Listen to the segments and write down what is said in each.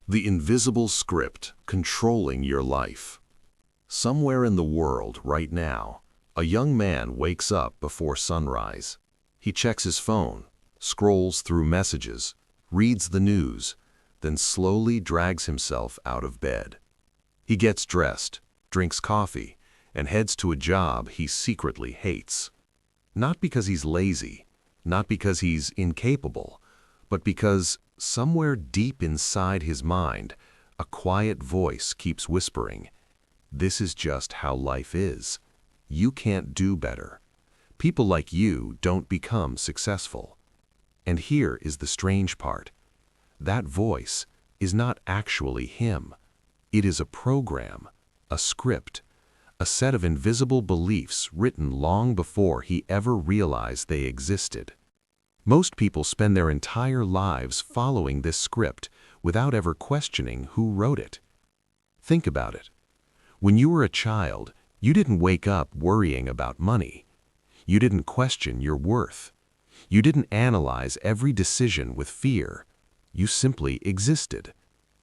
The invisible script controlling your life. Somewhere in the world right now, a young man wakes up before sunrise. He checks his phone, scrolls through messages, reads the news, then slowly drags himself out of bed. He gets dressed, drinks coffee, and heads to a job he secretly hates. Not because he's lazy, not because he's incapable, but because somewhere deep inside his mind, a quiet voice keeps whispering, "This is just how life is. You can't do better. People like you don't become successful." And here is the strange part. That voice is not actually him. It is a program, a script, a set of invisible beliefs written long before he ever realized they existed. Most people spend their entire lives following this script without ever questioning who wrote it. Think about it. When you were a child, you didn't wake up worrying about money. You didn't question your worth. You didn't analyze every decision with fear. You simply existed.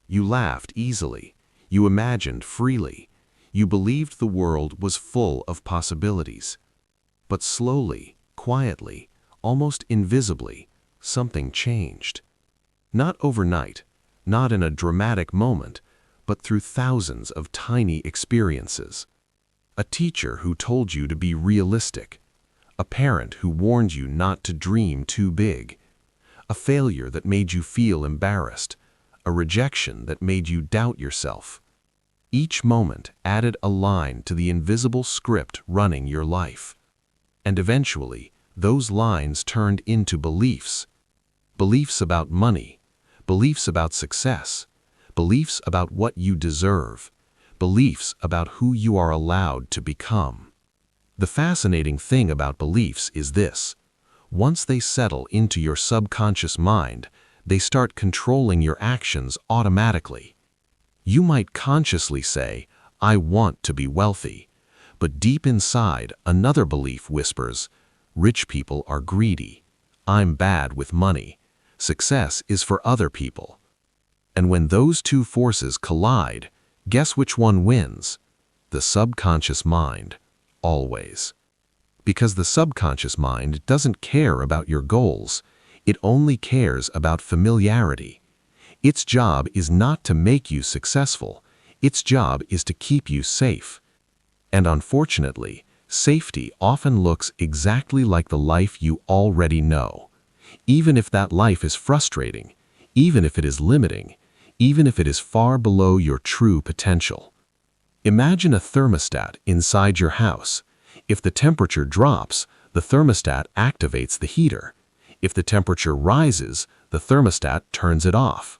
You laughed easily. You imagined freely. You believed the world was full of possibilities. But slowly, quietly, almost invisibly, something changed. Not overnight, not in a dramatic moment, but through thousands of tiny experiences. A teacher who told you to be realistic. A parent who warned you not to dream too big. A failure that made you feel embarrassed. A rejection that made you doubt yourself. Each moment added a line to the invisible script running your life. And eventually, those lines turned into beliefs. Beliefs about money, beliefs about success, beliefs about what you deserve, beliefs about who you are allowed to become. The fascinating thing about beliefs is this: once they settle into your subconscious mind, they start controlling your actions automatically. You might consciously say, "I want to be wealthy," but deep inside, another belief whispers, "Rich people are greedy. I'm bad with money. Success is for other people." And when those two forces collide, guess which one wins? The subconscious mind, always. Because the subconscious mind doesn't care about your goals. It only cares about familiarity. Its job is not to make you successful. Its job is to keep you safe. And unfortunately, safety often looks exactly like the life you already know. Even if that life is frustrating, even if it is limiting, even if it is far below your true potential. Imagine a thermostat inside your house. If the temperature drops, the thermostat activates the heater. If the temperature rises, the thermostat turns it off.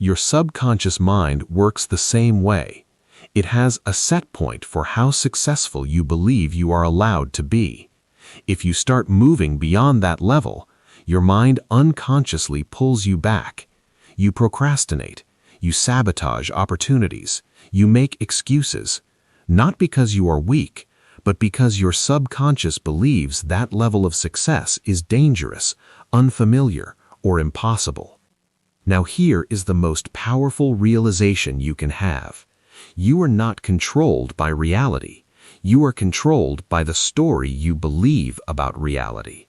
Your subconscious mind works the same way. It has a set point for how successful you believe you are allowed to be. If you start moving beyond that level, your mind unconsciously pulls you back. You procrastinate. You sabotage opportunities. You make excuses. Not because you are weak, but because your subconscious believes that level of success is dangerous, unfamiliar, or impossible. Now here is the most powerful realization you can have. You are not controlled by reality. You are controlled by the story you believe about reality.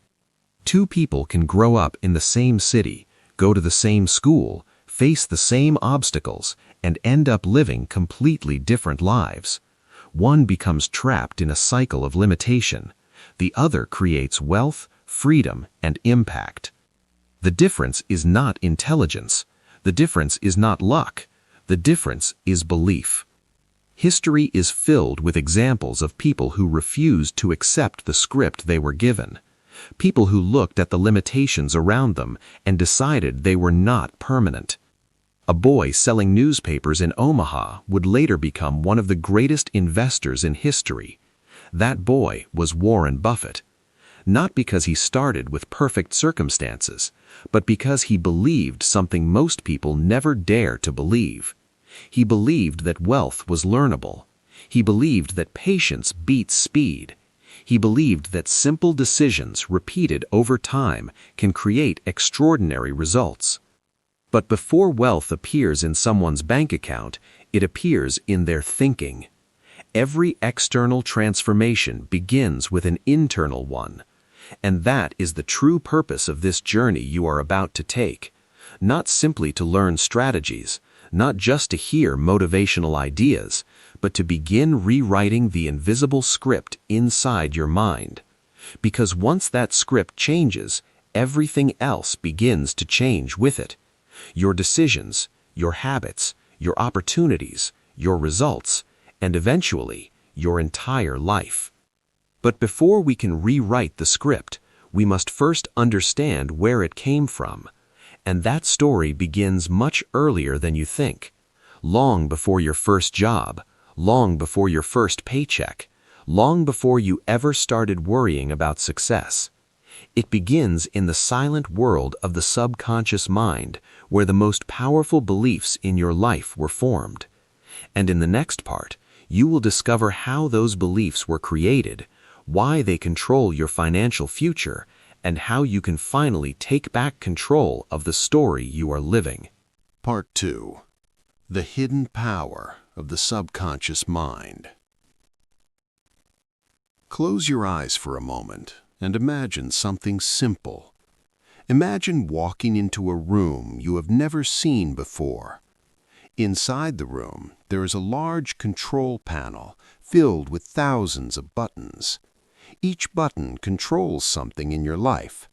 Two people can grow up in the same city, go to the same school, face the same obstacles, and end up living completely different lives. One becomes trapped in a cycle of limitation. The other creates wealth, freedom, and impact. The difference is not intelligence. The difference is not luck. The difference is belief. History is filled with examples of people who refused to accept the script they were given. People who looked at the limitations around them and decided they were not permanent. A boy selling newspapers in Omaha would later become one of the greatest investors in history. That boy was Warren Buffett. Not because he started with perfect circumstances, but because he believed something most people never dare to believe. He believed that wealth was learnable. He believed that patience beats speed. He believed that simple decisions repeated over time can create extraordinary results. But before wealth appears in someone's bank account, it appears in their thinking. Every external transformation begins with an internal one. And that is the true purpose of this journey you are about to take. Not simply to learn strategies, not just to hear motivational ideas, but to begin rewriting the invisible script inside your mind. Because once that script changes, everything else begins to change with it. Your decisions, your habits, your opportunities, your results, and eventually, your entire life. But before we can rewrite the script, we must first understand where it came from. And that story begins much earlier than you think. Long before your first job, long before your first paycheck, long before you ever started worrying about success. It begins in the silent world of the subconscious mind, where the most powerful beliefs in your life were formed. And in the next part, you will discover how those beliefs were created, why they control your financial future, and how you can finally take back control of the story you are living. Part 2. The Hidden Power of the Subconscious Mind. Close your eyes for a moment and imagine something simple. Imagine walking into a room you have never seen before. Inside the room, there is a large control panel filled with thousands of buttons. Each button controls something in your life.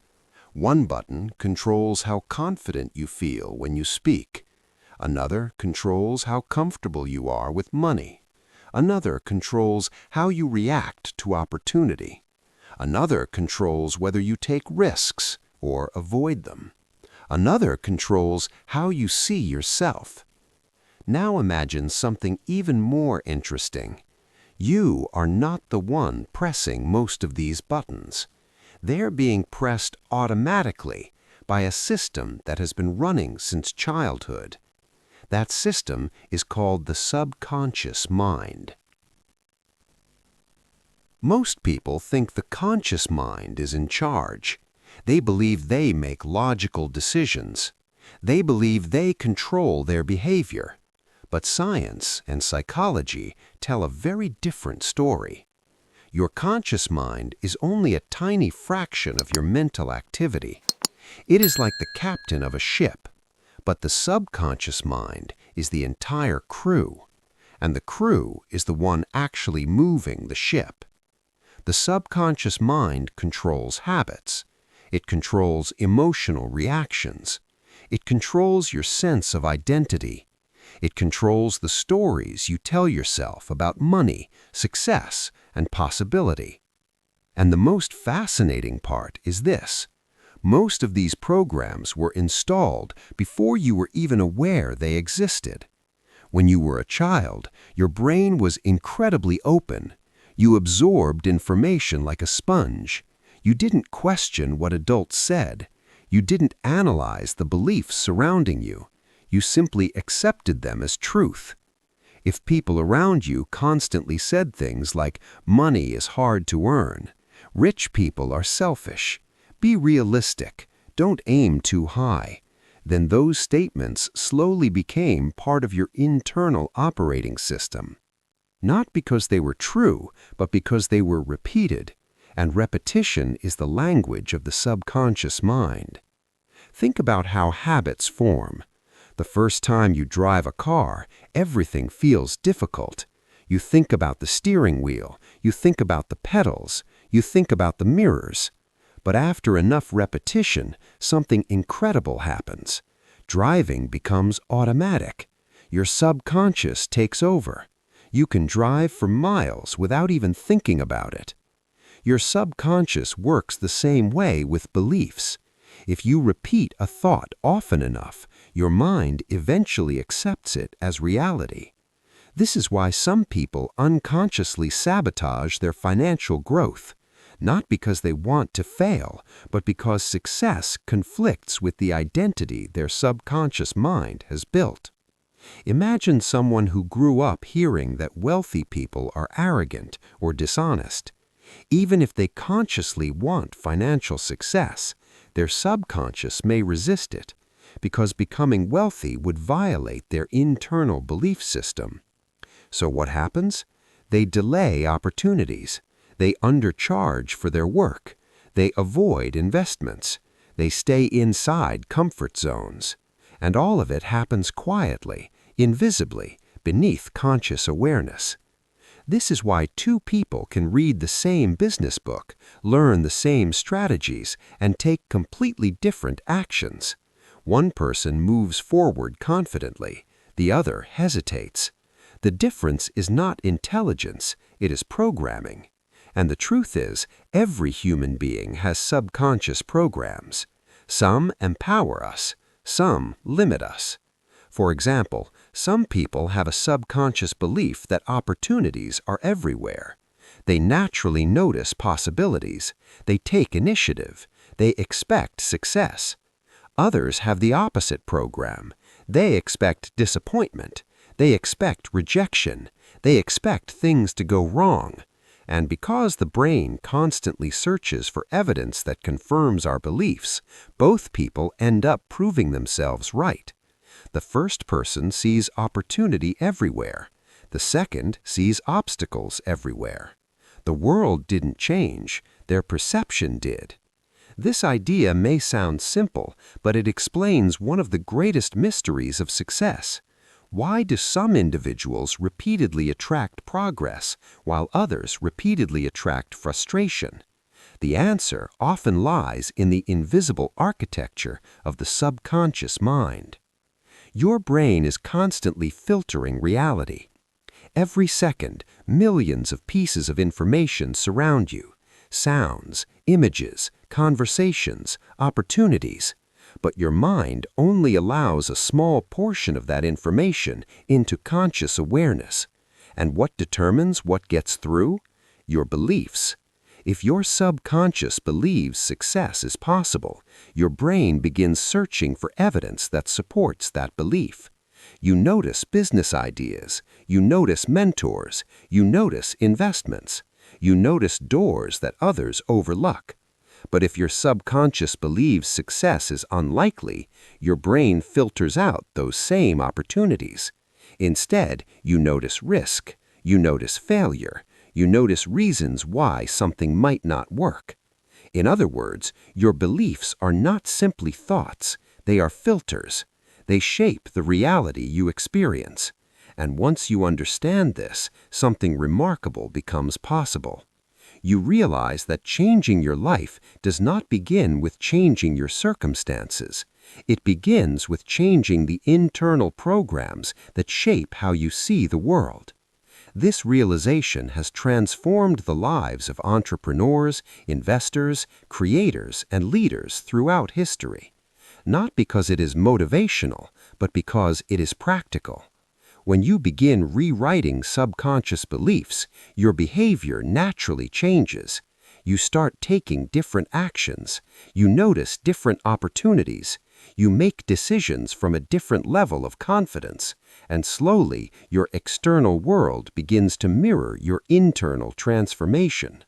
One button controls how confident you feel when you speak. Another controls how comfortable you are with money. Another controls how you react to opportunity. Another controls whether you take risks or avoid them. Another controls how you see yourself. Now imagine something even more interesting. You are not the one pressing most of these buttons. They're being pressed automatically by a system that has been running since childhood. That system is called the subconscious mind. Most people think the conscious mind is in charge. They believe they make logical decisions. They believe they control their behavior. But science and psychology tell a very different story. Your conscious mind is only a tiny fraction of your mental activity. It is like the captain of a ship, but the subconscious mind is the entire crew, and the crew is the one actually moving the ship. The subconscious mind controls habits. It controls emotional reactions. It controls your sense of identity. It controls the stories you tell yourself about money, success, and possibility. And the most fascinating part is this. Most of these programs were installed before you were even aware they existed. When you were a child, your brain was incredibly open. You absorbed information like a sponge. You didn't question what adults said. You didn't analyze the beliefs surrounding you. You simply accepted them as truth. If people around you constantly said things like, money is hard to earn, rich people are selfish, be realistic, don't aim too high, then those statements slowly became part of your internal operating system. Not because they were true, but because they were repeated, and repetition is the language of the subconscious mind. Think about how habits form. The first time you drive a car, everything feels difficult. You think about the steering wheel, you think about the pedals, you think about the mirrors. But after enough repetition, something incredible happens. Driving becomes automatic. Your subconscious takes over. You can drive for miles without even thinking about it. Your subconscious works the same way with beliefs. If you repeat a thought often enough, your mind eventually accepts it as reality. This is why some people unconsciously sabotage their financial growth, not because they want to fail, but because success conflicts with the identity their subconscious mind has built. Imagine someone who grew up hearing that wealthy people are arrogant or dishonest. Even if they consciously want financial success, their subconscious may resist it, because becoming wealthy would violate their internal belief system. So what happens? They delay opportunities. They undercharge for their work. They avoid investments. They stay inside comfort zones. And all of it happens quietly, invisibly, beneath conscious awareness. This is why two people can read the same business book, learn the same strategies, and take completely different actions. One person moves forward confidently, the other hesitates. The difference is not intelligence, it is programming. And the truth is, every human being has subconscious programs. Some empower us, some limit us. For example, some people have a subconscious belief that opportunities are everywhere. They naturally notice possibilities. They take initiative. They expect success. Others have the opposite program. They expect disappointment. They expect rejection. They expect things to go wrong. And because the brain constantly searches for evidence that confirms our beliefs, both people end up proving themselves right. The first person sees opportunity everywhere. The second sees obstacles everywhere. The world didn't change, their perception did. This idea may sound simple, but it explains one of the greatest mysteries of success. Why do some individuals repeatedly attract progress, while others repeatedly attract frustration? The answer often lies in the invisible architecture of the subconscious mind. Your brain is constantly filtering reality. Every second, millions of pieces of information surround you. Sounds, images, conversations, opportunities. But your mind only allows a small portion of that information into conscious awareness. And what determines what gets through? Your beliefs. If your subconscious believes success is possible, your brain begins searching for evidence that supports that belief. You notice business ideas. You notice mentors. You notice investments. You notice doors that others overlook. But if your subconscious believes success is unlikely, your brain filters out those same opportunities. Instead, you notice risk. You notice failure. You notice reasons why something might not work. In other words, your beliefs are not simply thoughts, they are filters. They shape the reality you experience. And once you understand this, something remarkable becomes possible. You realize that changing your life does not begin with changing your circumstances. It begins with changing the internal programs that shape how you see the world. This realization has transformed the lives of entrepreneurs, investors, creators, and leaders throughout history. Not because it is motivational, but because it is practical. When you begin rewriting subconscious beliefs, your behavior naturally changes. You start taking different actions. You notice different opportunities. You make decisions from a different level of confidence. And slowly, your external world begins to mirror your internal transformation.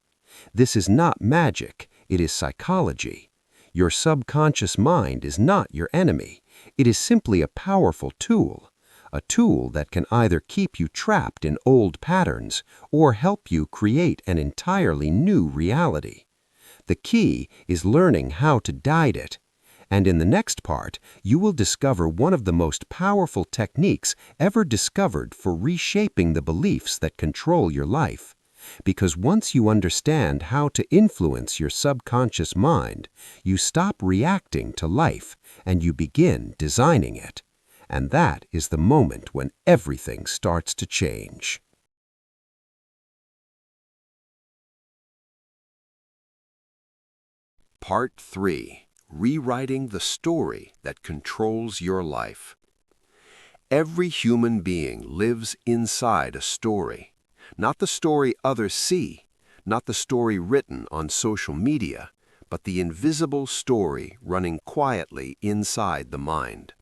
This is not magic, it is psychology. Your subconscious mind is not your enemy. It is simply a powerful tool. A tool that can either keep you trapped in old patterns or help you create an entirely new reality. The key is learning how to guide it. And in the next part, you will discover one of the most powerful techniques ever discovered for reshaping the beliefs that control your life. Because once you understand how to influence your subconscious mind, you stop reacting to life and you begin designing it. And that is the moment when everything starts to change. Part 3. Rewriting the story that controls your life. Every human being lives inside a story. Not the story others see, not the story written on social media, but the invisible story running quietly inside the mind.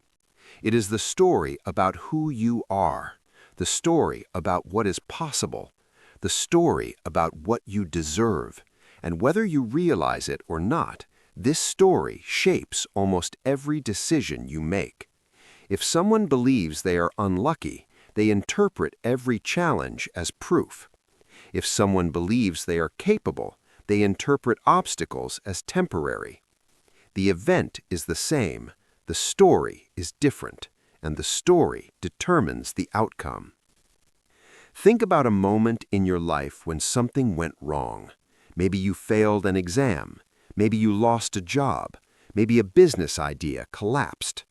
It is the story about who you are, the story about what is possible, the story about what you deserve, and whether you realize it or not, This story shapes almost every decision you make. If someone believes they are unlucky, they interpret every challenge as proof. If someone believes they are capable, they interpret obstacles as temporary. The event is the same, the story is different, and the story determines the outcome. Think about a moment in your life when something went wrong. Maybe you failed an exam. Maybe you lost a job. Maybe a business idea collapsed.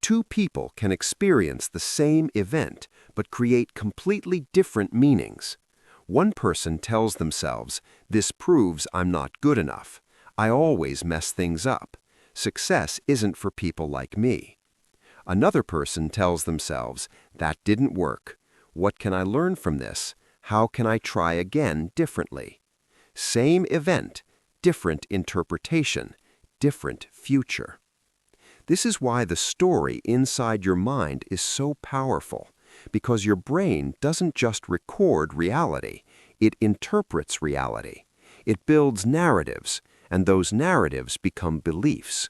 Two people can experience the same event but create completely different meanings. One person tells themselves, "This proves I'm not good enough. I always mess things up. Success isn't for people like me." Another person tells themselves, "That didn't work. What can I learn from this? How can I try again differently?" Same event, different interpretation, different future. This is why the story inside your mind is so powerful, because your brain doesn't just record reality, it interprets reality. It builds narratives, and those narratives become beliefs.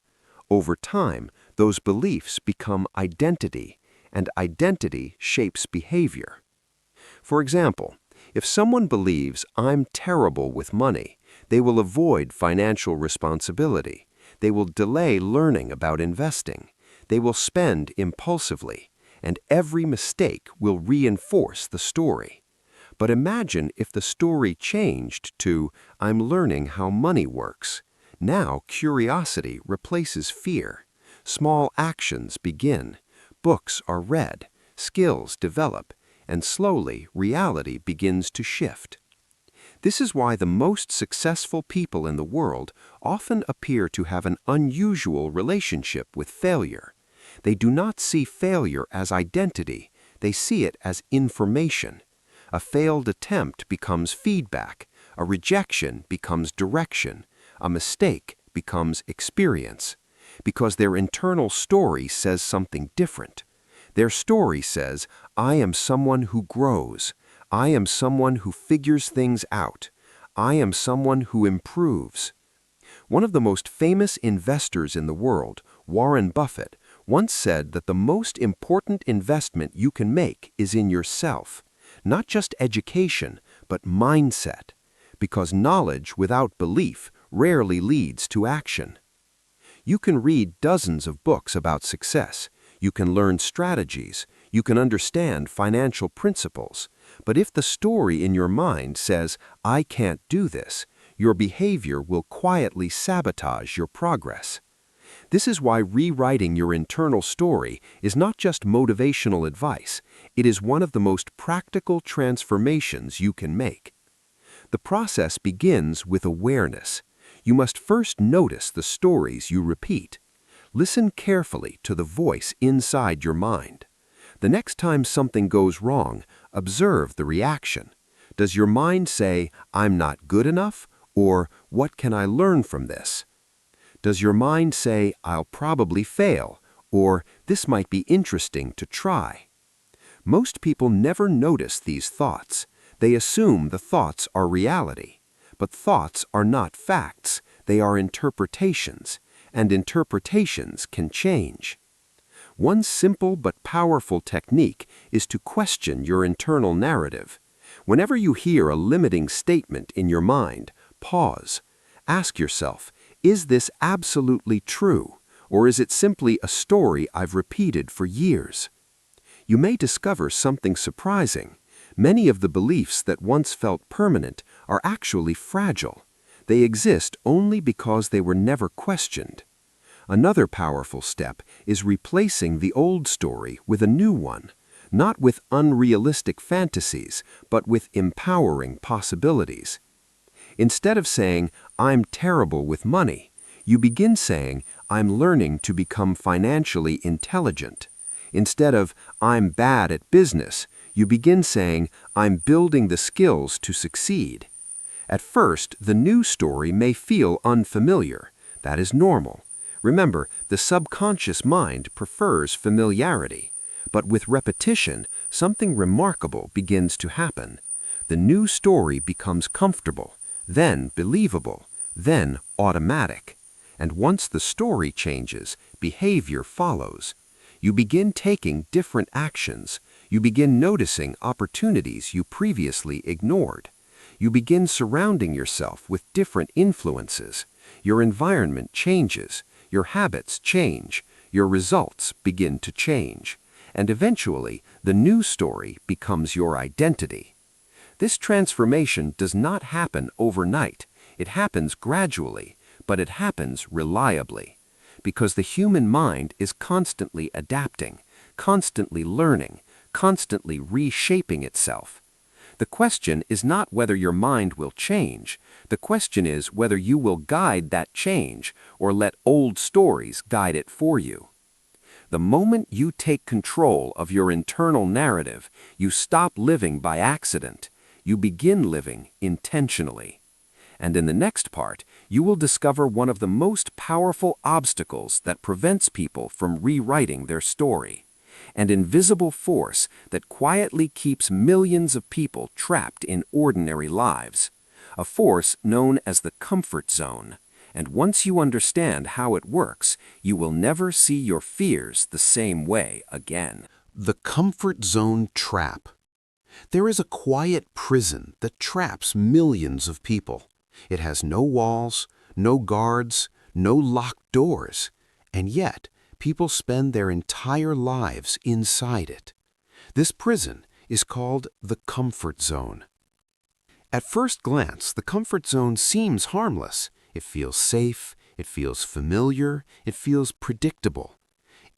Over time, those beliefs become identity, and identity shapes behavior. For example, if someone believes I'm terrible with money, they will avoid financial responsibility. They will delay learning about investing. They will spend impulsively, and every mistake will reinforce the story. But imagine if the story changed to I'm learning how money works. Now curiosity replaces fear. Small actions begin. Books are read. Skills develop. And slowly reality begins to shift. This is why the most successful people in the world often appear to have an unusual relationship with failure. They do not see failure as identity, they see it as information. A failed attempt becomes feedback, a rejection becomes direction, a mistake becomes experience, because their internal story says something different. Their story says, I am someone who grows. I am someone who figures things out. I am someone who improves. One of the most famous investors in the world, Warren Buffett, once said that the most important investment you can make is in yourself. Not just education, but mindset. Because knowledge without belief rarely leads to action. You can read dozens of books about success. You can learn strategies. You can understand financial principles. But if the story in your mind says, I can't do this, your behavior will quietly sabotage your progress. This is why rewriting your internal story is not just motivational advice, it is one of the most practical transformations you can make. The process begins with awareness. You must first notice the stories you repeat. Listen carefully to the voice inside your mind. The next time something goes wrong, observe the reaction. Does your mind say, I'm not good enough? Or, what can I learn from this? Does your mind say, I'll probably fail? Or, this might be interesting to try? Most people never notice these thoughts. They assume the thoughts are reality. But thoughts are not facts. They are interpretations. And interpretations can change. One simple but powerful technique is to question your internal narrative. Whenever you hear a limiting statement in your mind, pause. Ask yourself, is this absolutely true, or is it simply a story I've repeated for years? You may discover something surprising. Many of the beliefs that once felt permanent are actually fragile. They exist only because they were never questioned. Another powerful step is replacing the old story with a new one, not with unrealistic fantasies, but with empowering possibilities. Instead of saying, I'm terrible with money, you begin saying, I'm learning to become financially intelligent. Instead of, I'm bad at business, you begin saying, I'm building the skills to succeed. At first, the new story may feel unfamiliar. That is normal. Remember, the subconscious mind prefers familiarity. But with repetition, something remarkable begins to happen. The new story becomes comfortable, then believable, then automatic. And once the story changes, behavior follows. You begin taking different actions. You begin noticing opportunities you previously ignored. You begin surrounding yourself with different influences. Your environment changes. Your habits change. Your results begin to change. And eventually, the new story becomes your identity. This transformation does not happen overnight. It happens gradually, but it happens reliably. Because the human mind is constantly adapting, constantly learning, constantly reshaping itself. The question is not whether your mind will change. The question is whether you will guide that change or let old stories guide it for you. The moment you take control of your internal narrative, you stop living by accident. You begin living intentionally. And in the next part, you will discover one of the most powerful obstacles that prevents people from rewriting their story. An invisible force that quietly keeps millions of people trapped in ordinary lives. A force known as the comfort zone. And once you understand how it works, you will never see your fears the same way again. The comfort zone trap. There is a quiet prison that traps millions of people. It has no walls, no guards, no locked doors, and yet people spend their entire lives inside it. This prison is called the comfort zone. At first glance, the comfort zone seems harmless. It feels safe, it feels familiar, it feels predictable.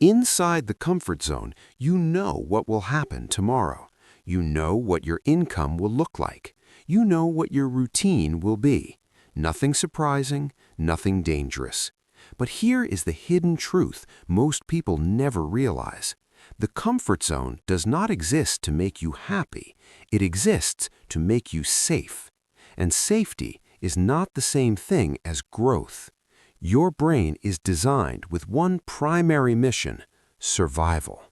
Inside the comfort zone, you know what will happen tomorrow. You know what your income will look like. You know what your routine will be. Nothing surprising, nothing dangerous. But here is the hidden truth most people never realize. The comfort zone does not exist to make you happy. It exists to make you safe. And safety is not the same thing as growth. Your brain is designed with one primary mission: survival.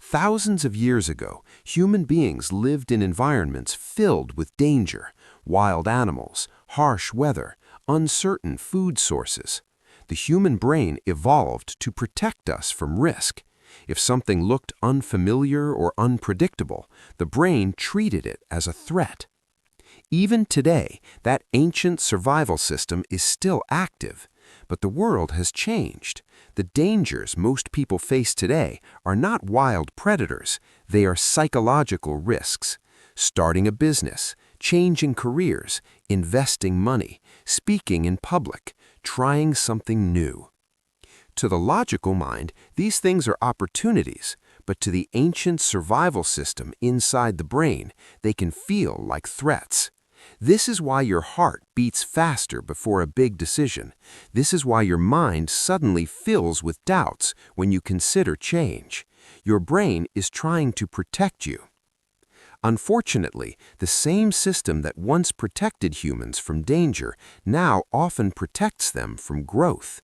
Thousands of years ago, human beings lived in environments filled with danger, wild animals, harsh weather, uncertain food sources. The human brain evolved to protect us from risk. If something looked unfamiliar or unpredictable, the brain treated it as a threat. Even today, that ancient survival system is still active, but the world has changed. The dangers most people face today are not wild predators, they are psychological risks. Starting a business, changing careers, investing money, speaking in public, trying something new. To the logical mind, these things are opportunities, but to the ancient survival system inside the brain, they can feel like threats. This is why your heart beats faster before a big decision. This is why your mind suddenly fills with doubts when you consider change. Your brain is trying to protect you. Unfortunately, the same system that once protected humans from danger now often protects them from growth.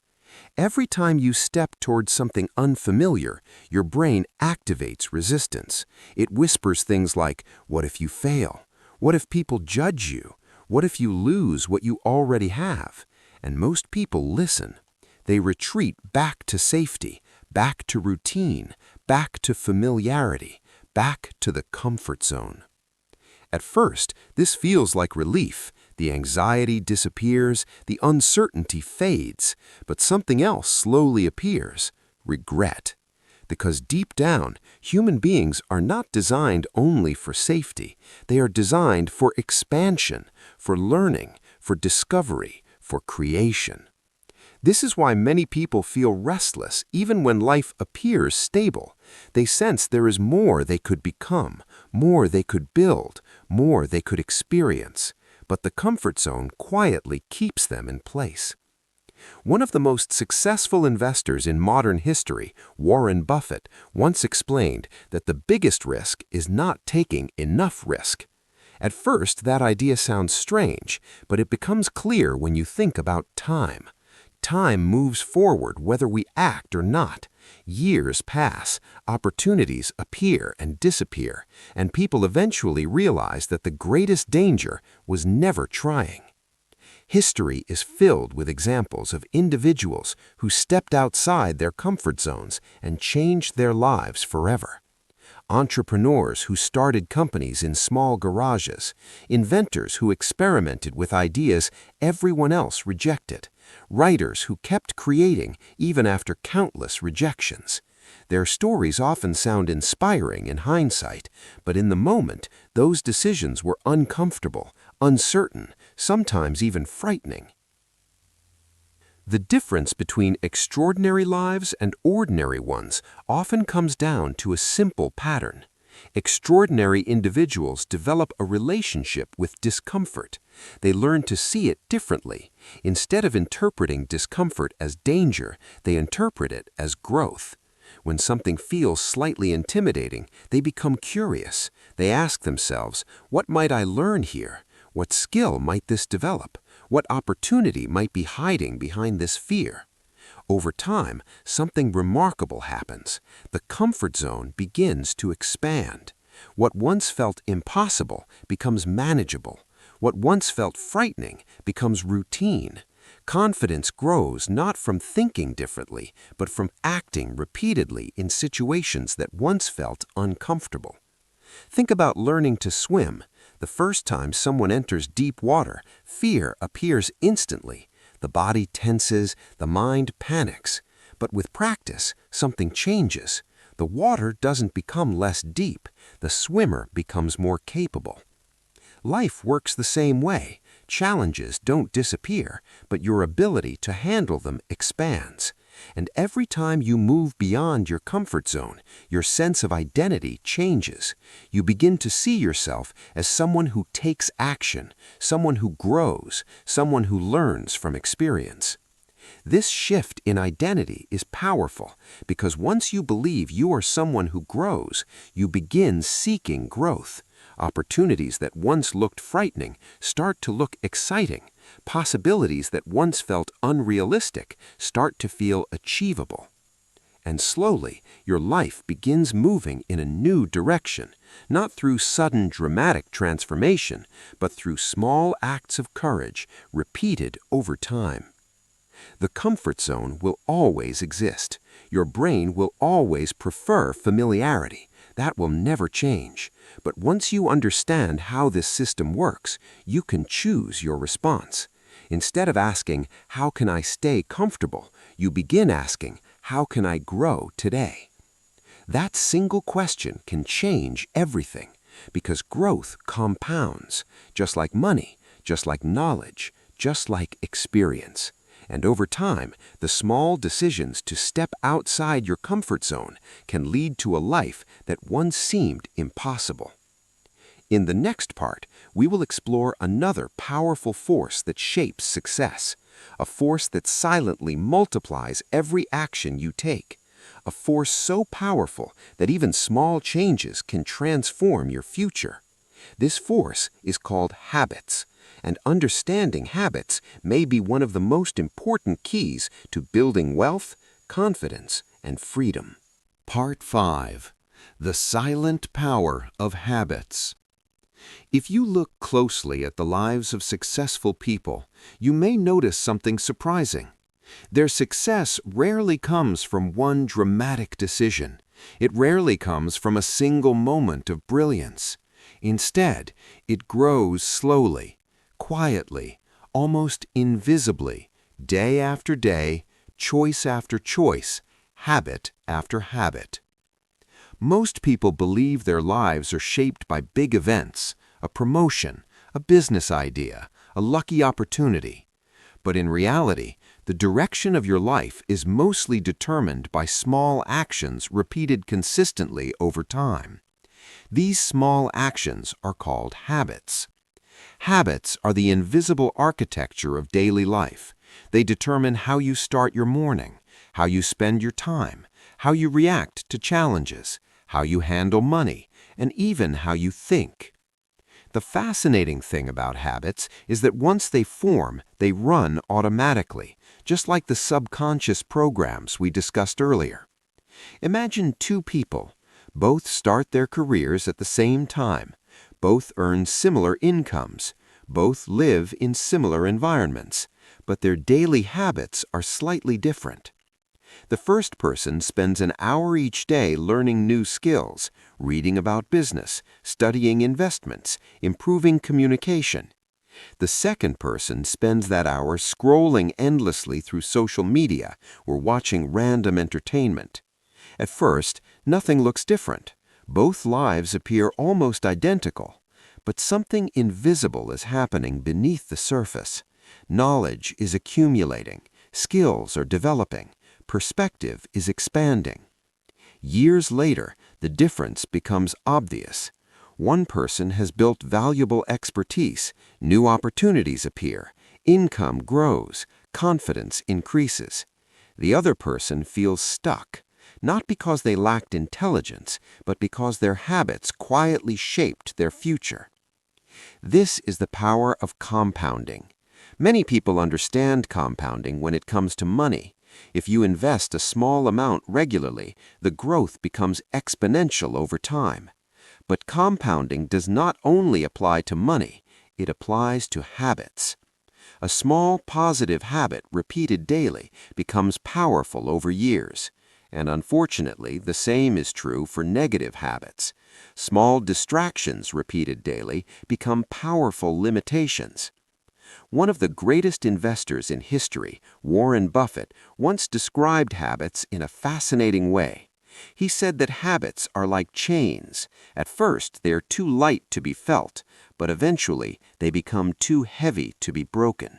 Every time you step towards something unfamiliar, your brain activates resistance. It whispers things like, "What if you fail? What if people judge you? What if you lose what you already have?" And most people listen. They retreat back to safety, back to routine, back to familiarity, back to the comfort zone. At first, this feels like relief. The anxiety disappears, the uncertainty fades, but something else slowly appears: regret. Because deep down, human beings are not designed only for safety. They are designed for expansion, for learning, for discovery, for creation. This is why many people feel restless even when life appears stable. They sense there is more they could become, more they could build, more they could experience. But the comfort zone quietly keeps them in place. One of the most successful investors in modern history, Warren Buffett, once explained that the biggest risk is not taking enough risk. At first, that idea sounds strange, but it becomes clear when you think about time. Time moves forward whether we act or not. Years pass, opportunities appear and disappear, and people eventually realize that the greatest danger was never trying. History is filled with examples of individuals who stepped outside their comfort zones and changed their lives forever. Entrepreneurs who started companies in small garages, inventors who experimented with ideas everyone else rejected, writers who kept creating even after countless rejections. Their stories often sound inspiring in hindsight, but in the moment, those decisions were uncomfortable, uncertain, sometimes even frightening. The difference between extraordinary lives and ordinary ones often comes down to a simple pattern. Extraordinary individuals develop a relationship with discomfort. They learn to see it differently. Instead of interpreting discomfort as danger, they interpret it as growth. When something feels slightly intimidating, they become curious. They ask themselves, what might I learn here? What skill might this develop? What opportunity might be hiding behind this fear? Over time, something remarkable happens. The comfort zone begins to expand. What once felt impossible becomes manageable. What once felt frightening becomes routine. Confidence grows not from thinking differently, but from acting repeatedly in situations that once felt uncomfortable. Think about learning to swim. The first time someone enters deep water, fear appears instantly. The body tenses, the mind panics. But with practice, something changes. The water doesn't become less deep. The swimmer becomes more capable. Life works the same way. Challenges don't disappear, but your ability to handle them expands. And every time you move beyond your comfort zone, your sense of identity changes. You begin to see yourself as someone who takes action, someone who grows, someone who learns from experience. This shift in identity is powerful because once you believe you are someone who grows, you begin seeking growth. Opportunities that once looked frightening start to look exciting. Possibilities that once felt unrealistic start to feel achievable. And slowly, your life begins moving in a new direction, not through sudden dramatic transformation, but through small acts of courage repeated over time. The comfort zone will always exist. Your brain will always prefer familiarity. That will never change. But once you understand how this system works, you can choose your response. Instead of asking, how can I stay comfortable, you begin asking, how can I grow today? That single question can change everything, because growth compounds, just like money, just like knowledge, just like experience. And over time, the small decisions to step outside your comfort zone can lead to a life that once seemed impossible. In the next part, we will explore another powerful force that shapes success, a force that silently multiplies every action you take, a force so powerful that even small changes can transform your future. This force is called habits. And understanding habits may be one of the most important keys to building wealth, confidence, and freedom. Part 5. The Silent Power of Habits. If you look closely at the lives of successful people, you may notice something surprising. Their success rarely comes from one dramatic decision. It rarely comes from a single moment of brilliance. Instead, it grows slowly, quietly, almost invisibly, day after day, choice after choice, habit after habit. Most people believe their lives are shaped by big events, a promotion, a business idea, a lucky opportunity. But in reality, the direction of your life is mostly determined by small actions repeated consistently over time. These small actions are called habits. Habits are the invisible architecture of daily life. They determine how you start your morning, how you spend your time, how you react to challenges, how you handle money, and even how you think. The fascinating thing about habits is that once they form, they run automatically, just like the subconscious programs we discussed earlier. Imagine two people. Both start their careers at the same time. Both earn similar incomes. Both live in similar environments, but their daily habits are slightly different. The first person spends an hour each day learning new skills, reading about business, studying investments, improving communication. The second person spends that hour scrolling endlessly through social media or watching random entertainment. At first, nothing looks different. Both lives appear almost identical, but something invisible is happening beneath the surface. Knowledge is accumulating, skills are developing, perspective is expanding. Years later, the difference becomes obvious. One person has built valuable expertise, new opportunities appear, income grows, confidence increases. The other person feels stuck, not because they lacked intelligence, but because their habits quietly shaped their future. This is the power of compounding. Many people understand compounding when it comes to money. If you invest a small amount regularly, the growth becomes exponential over time. But compounding does not only apply to money, it applies to habits. A small positive habit repeated daily becomes powerful over years. And unfortunately, the same is true for negative habits. Small distractions repeated daily become powerful limitations. One of the greatest investors in history, Warren Buffett, once described habits in a fascinating way. He said that habits are like chains. At first, they are too light to be felt, but eventually they become too heavy to be broken.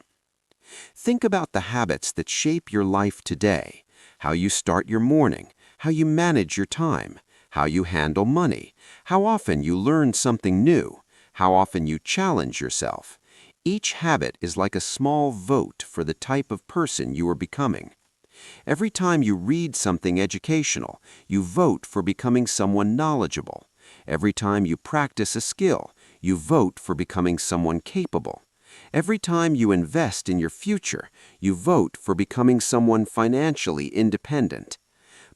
Think about the habits that shape your life today. How you start your morning, how you manage your time, how you handle money, how often you learn something new, how often you challenge yourself. Each habit is like a small vote for the type of person you are becoming. Every time you read something educational, you vote for becoming someone knowledgeable. Every time you practice a skill, you vote for becoming someone capable. Every time you invest in your future, you vote for becoming someone financially independent.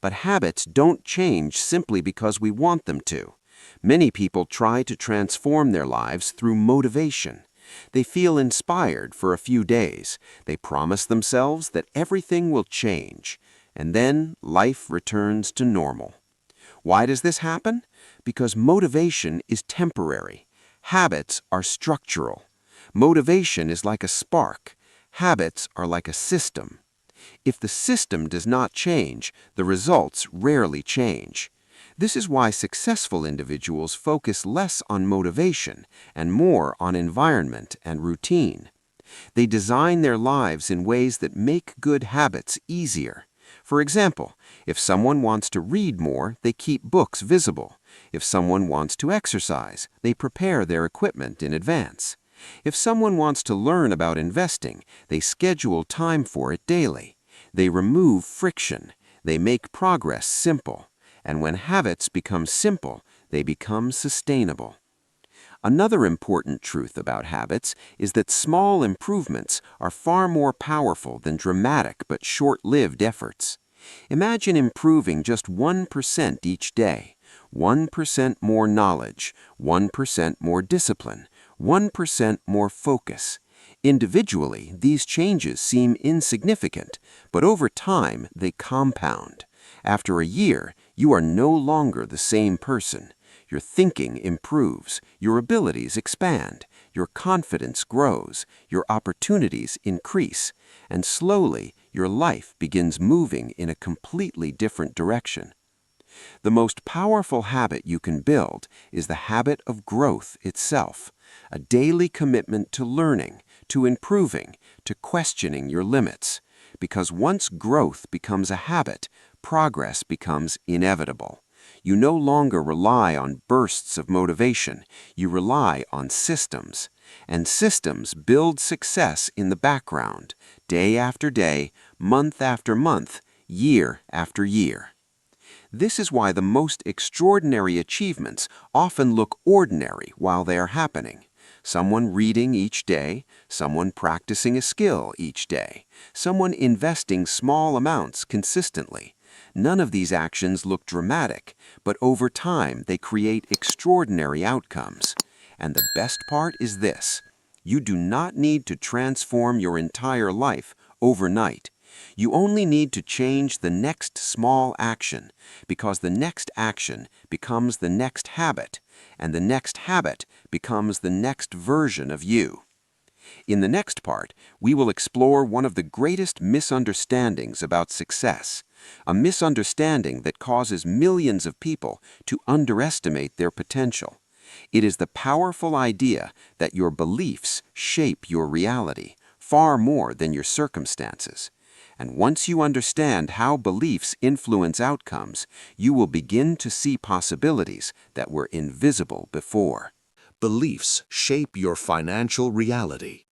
But habits don't change simply because we want them to. Many people try to transform their lives through motivation. They feel inspired for a few days. They promise themselves that everything will change, and then life returns to normal. Why does this happen? Because motivation is temporary. Habits are structural. Motivation is like a spark. Habits are like a system. If the system does not change, the results rarely change. This is why successful individuals focus less on motivation and more on environment and routine. They design their lives in ways that make good habits easier. For example, if someone wants to read more, they keep books visible. If someone wants to exercise, they prepare their equipment in advance. If someone wants to learn about investing, they schedule time for it daily. They remove friction. They make progress simple. And when habits become simple, they become sustainable. Another important truth about habits is that small improvements are far more powerful than dramatic but short-lived efforts. Imagine improving just 1% each day, 1% more knowledge, 1% more discipline, 1% more focus. Individually, these changes seem insignificant, but over time they compound. After a year, you are no longer the same person. Your thinking improves, your abilities expand, your confidence grows, your opportunities increase, and slowly your life begins moving in a completely different direction. The most powerful habit you can build is the habit of growth itself, a daily commitment to learning, to improving, to questioning your limits. Because once growth becomes a habit, progress becomes inevitable. You no longer rely on bursts of motivation, you rely on systems. And systems build success in the background, day after day, month after month, year after year. This is why the most extraordinary achievements often look ordinary while they are happening. Someone reading each day, someone practicing a skill each day, someone investing small amounts consistently. None of these actions look dramatic, but over time they create extraordinary outcomes. And the best part is this: You do not need to transform your entire life overnight. You only need to change the next small action, because the next action becomes the next habit, and the next habit becomes the next version of you. In the next part, we will explore one of the greatest misunderstandings about success, a misunderstanding that causes millions of people to underestimate their potential. It is the powerful idea that your beliefs shape your reality far more than your circumstances. And once you understand how beliefs influence outcomes, you will begin to see possibilities that were invisible before. Beliefs shape your financial reality.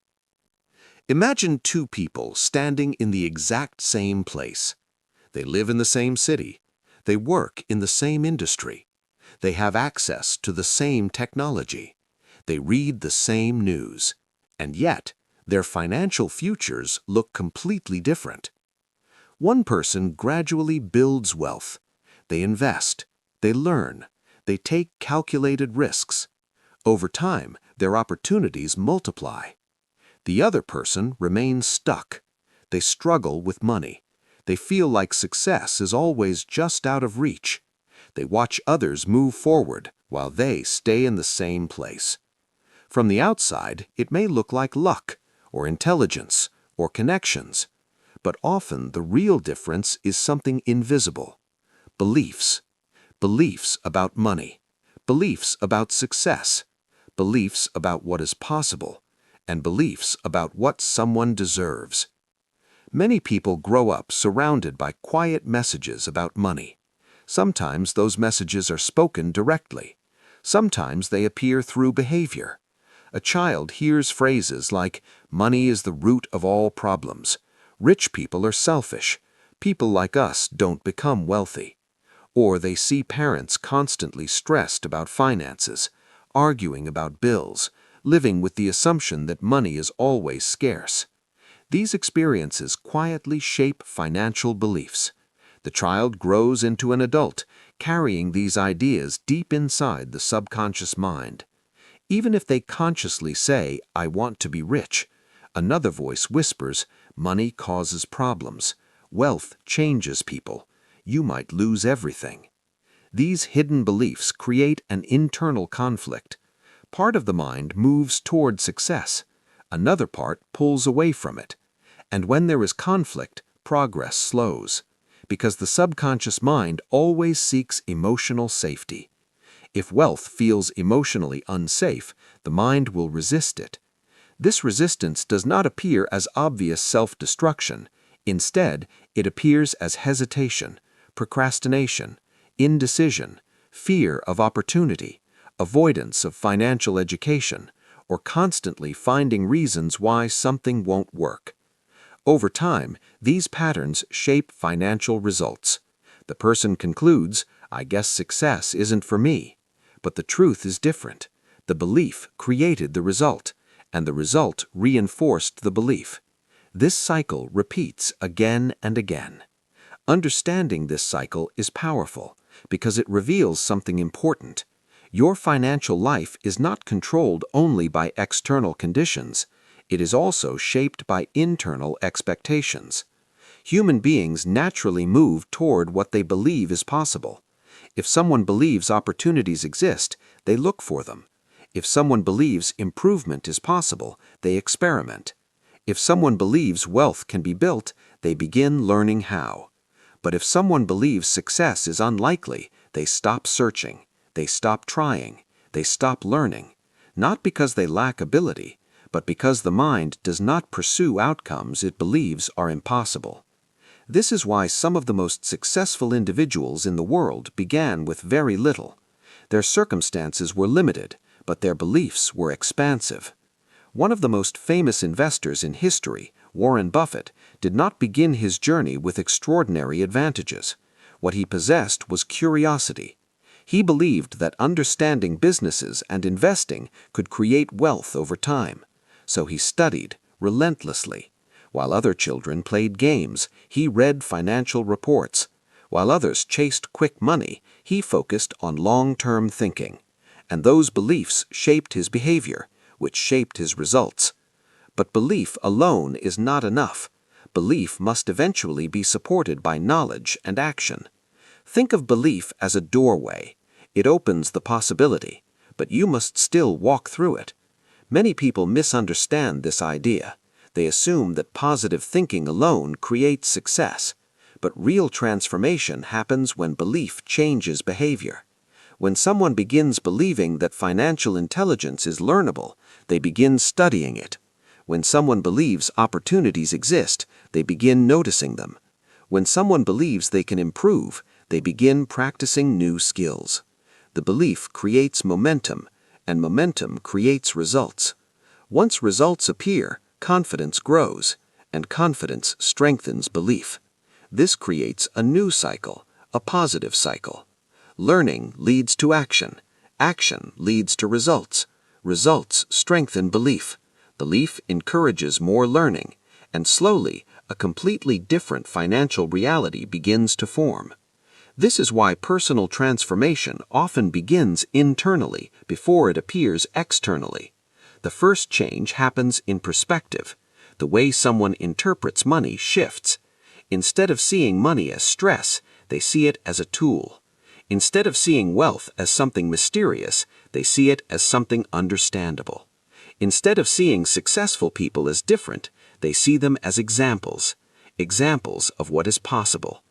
Imagine two people standing in the exact same place. They live in the same city. They work in the same industry. They have access to the same technology. They read the same news. And yet, their financial futures look completely different. One person gradually builds wealth. They invest. They learn. They take calculated risks. Over time, their opportunities multiply. The other person remains stuck. They struggle with money. They feel like success is always just out of reach. They watch others move forward while they stay in the same place. From the outside, it may look like luck, or intelligence, or connections. But often the real difference is something invisible. Beliefs. Beliefs about money. Beliefs about success. Beliefs about what is possible. And beliefs about what someone deserves. Many people grow up surrounded by quiet messages about money. Sometimes those messages are spoken directly. Sometimes they appear through behavior. A child hears phrases like, "Money is the root of all problems," "Rich people are selfish," "People like us don't become wealthy." Or they see parents constantly stressed about finances, arguing about bills, living with the assumption that money is always scarce. These experiences quietly shape financial beliefs. The child grows into an adult, carrying these ideas deep inside the subconscious mind. Even if they consciously say, "I want to be rich," another voice whispers, "Money causes problems. Wealth changes people. You might lose everything." These hidden beliefs create an internal conflict. Part of the mind moves toward success. Another part pulls away from it. And when there is conflict, progress slows. Because the subconscious mind always seeks emotional safety. If wealth feels emotionally unsafe, the mind will resist it. This resistance does not appear as obvious self-destruction. Instead, it appears as hesitation, procrastination, indecision, fear of opportunity, avoidance of financial education, or constantly finding reasons why something won't work. Over time, these patterns shape financial results. The person concludes, "I guess success isn't for me." But the truth is different. The belief created the result, and the result reinforced the belief. This cycle repeats again and again. Understanding this cycle is powerful because it reveals something important. Your financial life is not controlled only by external conditions. It is also shaped by internal expectations. Human beings naturally move toward what they believe is possible. If someone believes opportunities exist, they look for them. If someone believes improvement is possible, they experiment. If someone believes wealth can be built, they begin learning how. But if someone believes success is unlikely, they stop searching, they stop trying, they stop learning, not because they lack ability, but because the mind does not pursue outcomes it believes are impossible. This is why some of the most successful individuals in the world began with very little. Their circumstances were limited, but their beliefs were expansive. One of the most famous investors in history, Warren Buffett, did not begin his journey with extraordinary advantages. What he possessed was curiosity. He believed that understanding businesses and investing could create wealth over time. So he studied relentlessly. While other children played games, he read financial reports. While others chased quick money, he focused on long-term thinking. And those beliefs shaped his behavior, which shaped his results. But belief alone is not enough. Belief must eventually be supported by knowledge and action. Think of belief as a doorway. It opens the possibility, but you must still walk through it. Many people misunderstand this idea. They assume that positive thinking alone creates success. But real transformation happens when belief changes behavior. When someone begins believing that financial intelligence is learnable, they begin studying it. When someone believes opportunities exist, they begin noticing them. When someone believes they can improve, they begin practicing new skills. The belief creates momentum, and momentum creates results. Once results appear, confidence grows, and confidence strengthens belief. This creates a new cycle, a positive cycle. Learning leads to action. Action leads to results. Results strengthen belief. Belief encourages more learning, and slowly, a completely different financial reality begins to form. This is why personal transformation often begins internally before it appears externally. The first change happens in perspective. The way someone interprets money shifts. Instead of seeing money as stress, they see it as a tool. Instead of seeing wealth as something mysterious, they see it as something understandable. Instead of seeing successful people as different, they see them as examples of what is possible.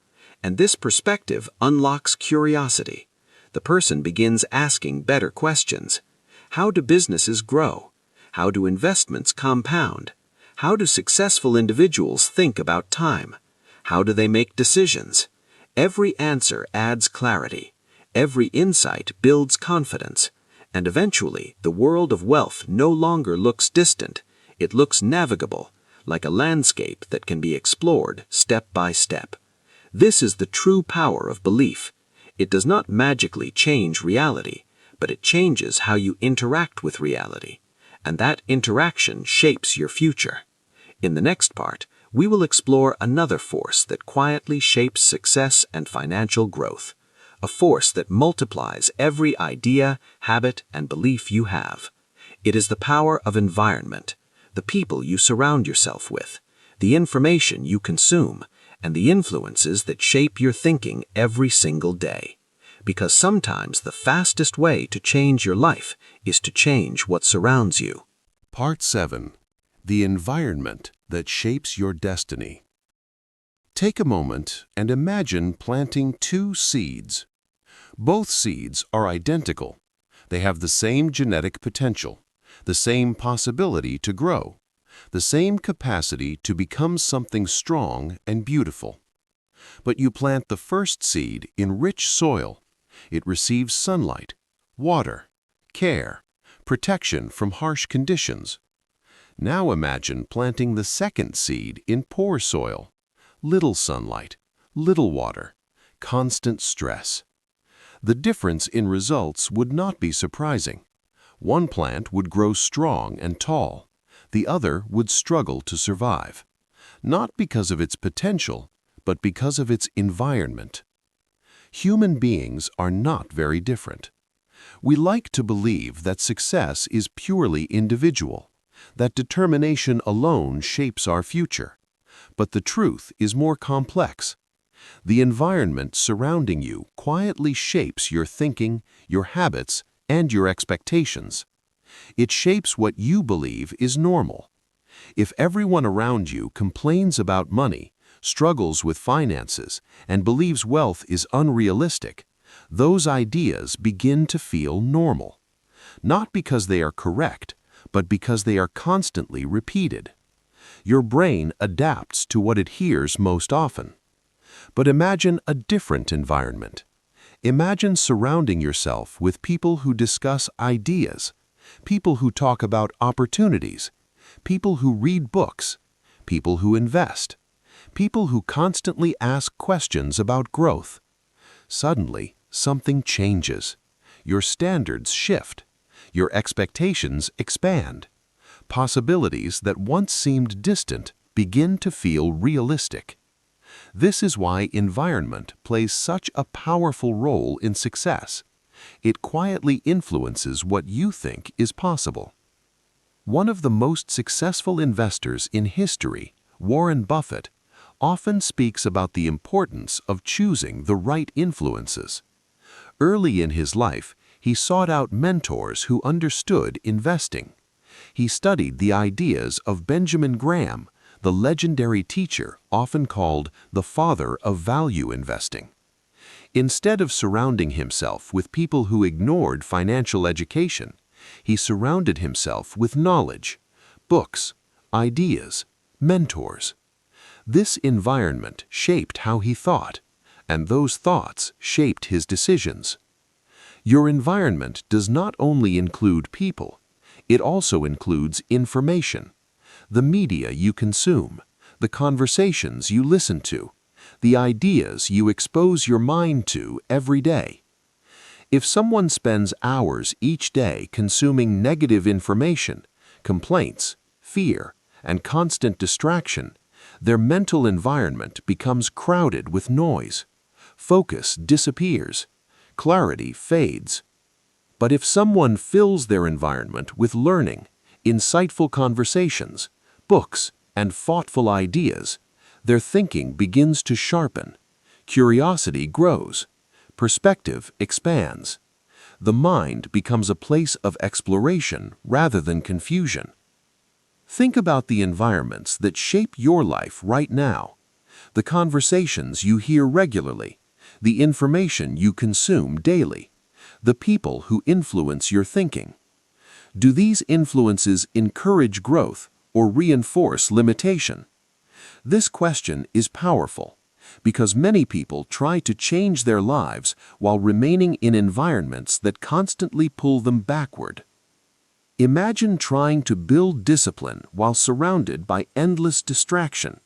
And this perspective unlocks curiosity. The person begins asking better questions. How do businesses grow? How do investments compound? How do successful individuals think about time? How do they make decisions? Every answer adds clarity. Every insight builds confidence. And eventually, the world of wealth no longer looks distant. It looks navigable, like a landscape that can be explored step by step. This is the true power of belief. It does not magically change reality, but it changes how you interact with reality. And that interaction shapes your future. In the next part, we will explore another force that quietly shapes success and financial growth. A force that multiplies every idea, habit, and belief you have. It is the power of environment, the people you surround yourself with, the information you consume, and the influences that shape your thinking every single day. Because sometimes the fastest way to change your life is to change what surrounds you. Part 7. The environment that shapes your destiny. Take a moment and imagine planting 2 seeds. Both seeds are identical. They have the same genetic potential, the same possibility to grow, the same capacity to become something strong and beautiful. But you plant the first seed in rich soil. It receives sunlight, water, care, protection from harsh conditions. Now imagine planting the second seed in poor soil. Little sunlight, little water, constant stress. The difference in results would not be surprising. One plant would grow strong and tall. The other would struggle to survive. Not because of its potential, but because of its environment. Human beings are not very different. We like to believe that success is purely individual, that determination alone shapes our future. But the truth is more complex. The environment surrounding you quietly shapes your thinking, your habits, and your expectations. It shapes what you believe is normal. If everyone around you complains about money, struggles with finances, and believes wealth is unrealistic, those ideas begin to feel normal. Not because they are correct, but because they are constantly repeated. Your brain adapts to what it hears most often. But imagine a different environment. Imagine surrounding yourself with people who discuss ideas, people who talk about opportunities, people who read books, people who invest, people who constantly ask questions about growth. Suddenly, something changes. Your standards shift. Your expectations expand. Possibilities that once seemed distant begin to feel realistic. This is why environment plays such a powerful role in success. It quietly influences what you think is possible. One of the most successful investors in history, Warren Buffett, often speaks about the importance of choosing the right influences. Early in his life, he sought out mentors who understood investing. He studied the ideas of Benjamin Graham, the legendary teacher often called the father of value investing. Instead of surrounding himself with people who ignored financial education, he surrounded himself with knowledge, books, ideas, mentors. This environment shaped how he thought, and those thoughts shaped his decisions. Your environment does not only include people, it also includes information, the media you consume, the conversations you listen to, the ideas you expose your mind to every day. If someone spends hours each day consuming negative information, complaints, fear, and constant distraction, their mental environment becomes crowded with noise. Focus disappears. Clarity fades. But if someone fills their environment with learning, insightful conversations, books, and thoughtful ideas, their thinking begins to sharpen. Curiosity grows. Perspective expands. The mind becomes a place of exploration rather than confusion. Think about the environments that shape your life right now, the conversations you hear regularly, the information you consume daily, the people who influence your thinking. Do these influences encourage growth or reinforce limitation? This question is powerful because many people try to change their lives while remaining in environments that constantly pull them backward. Imagine trying to build discipline while surrounded by endless distraction.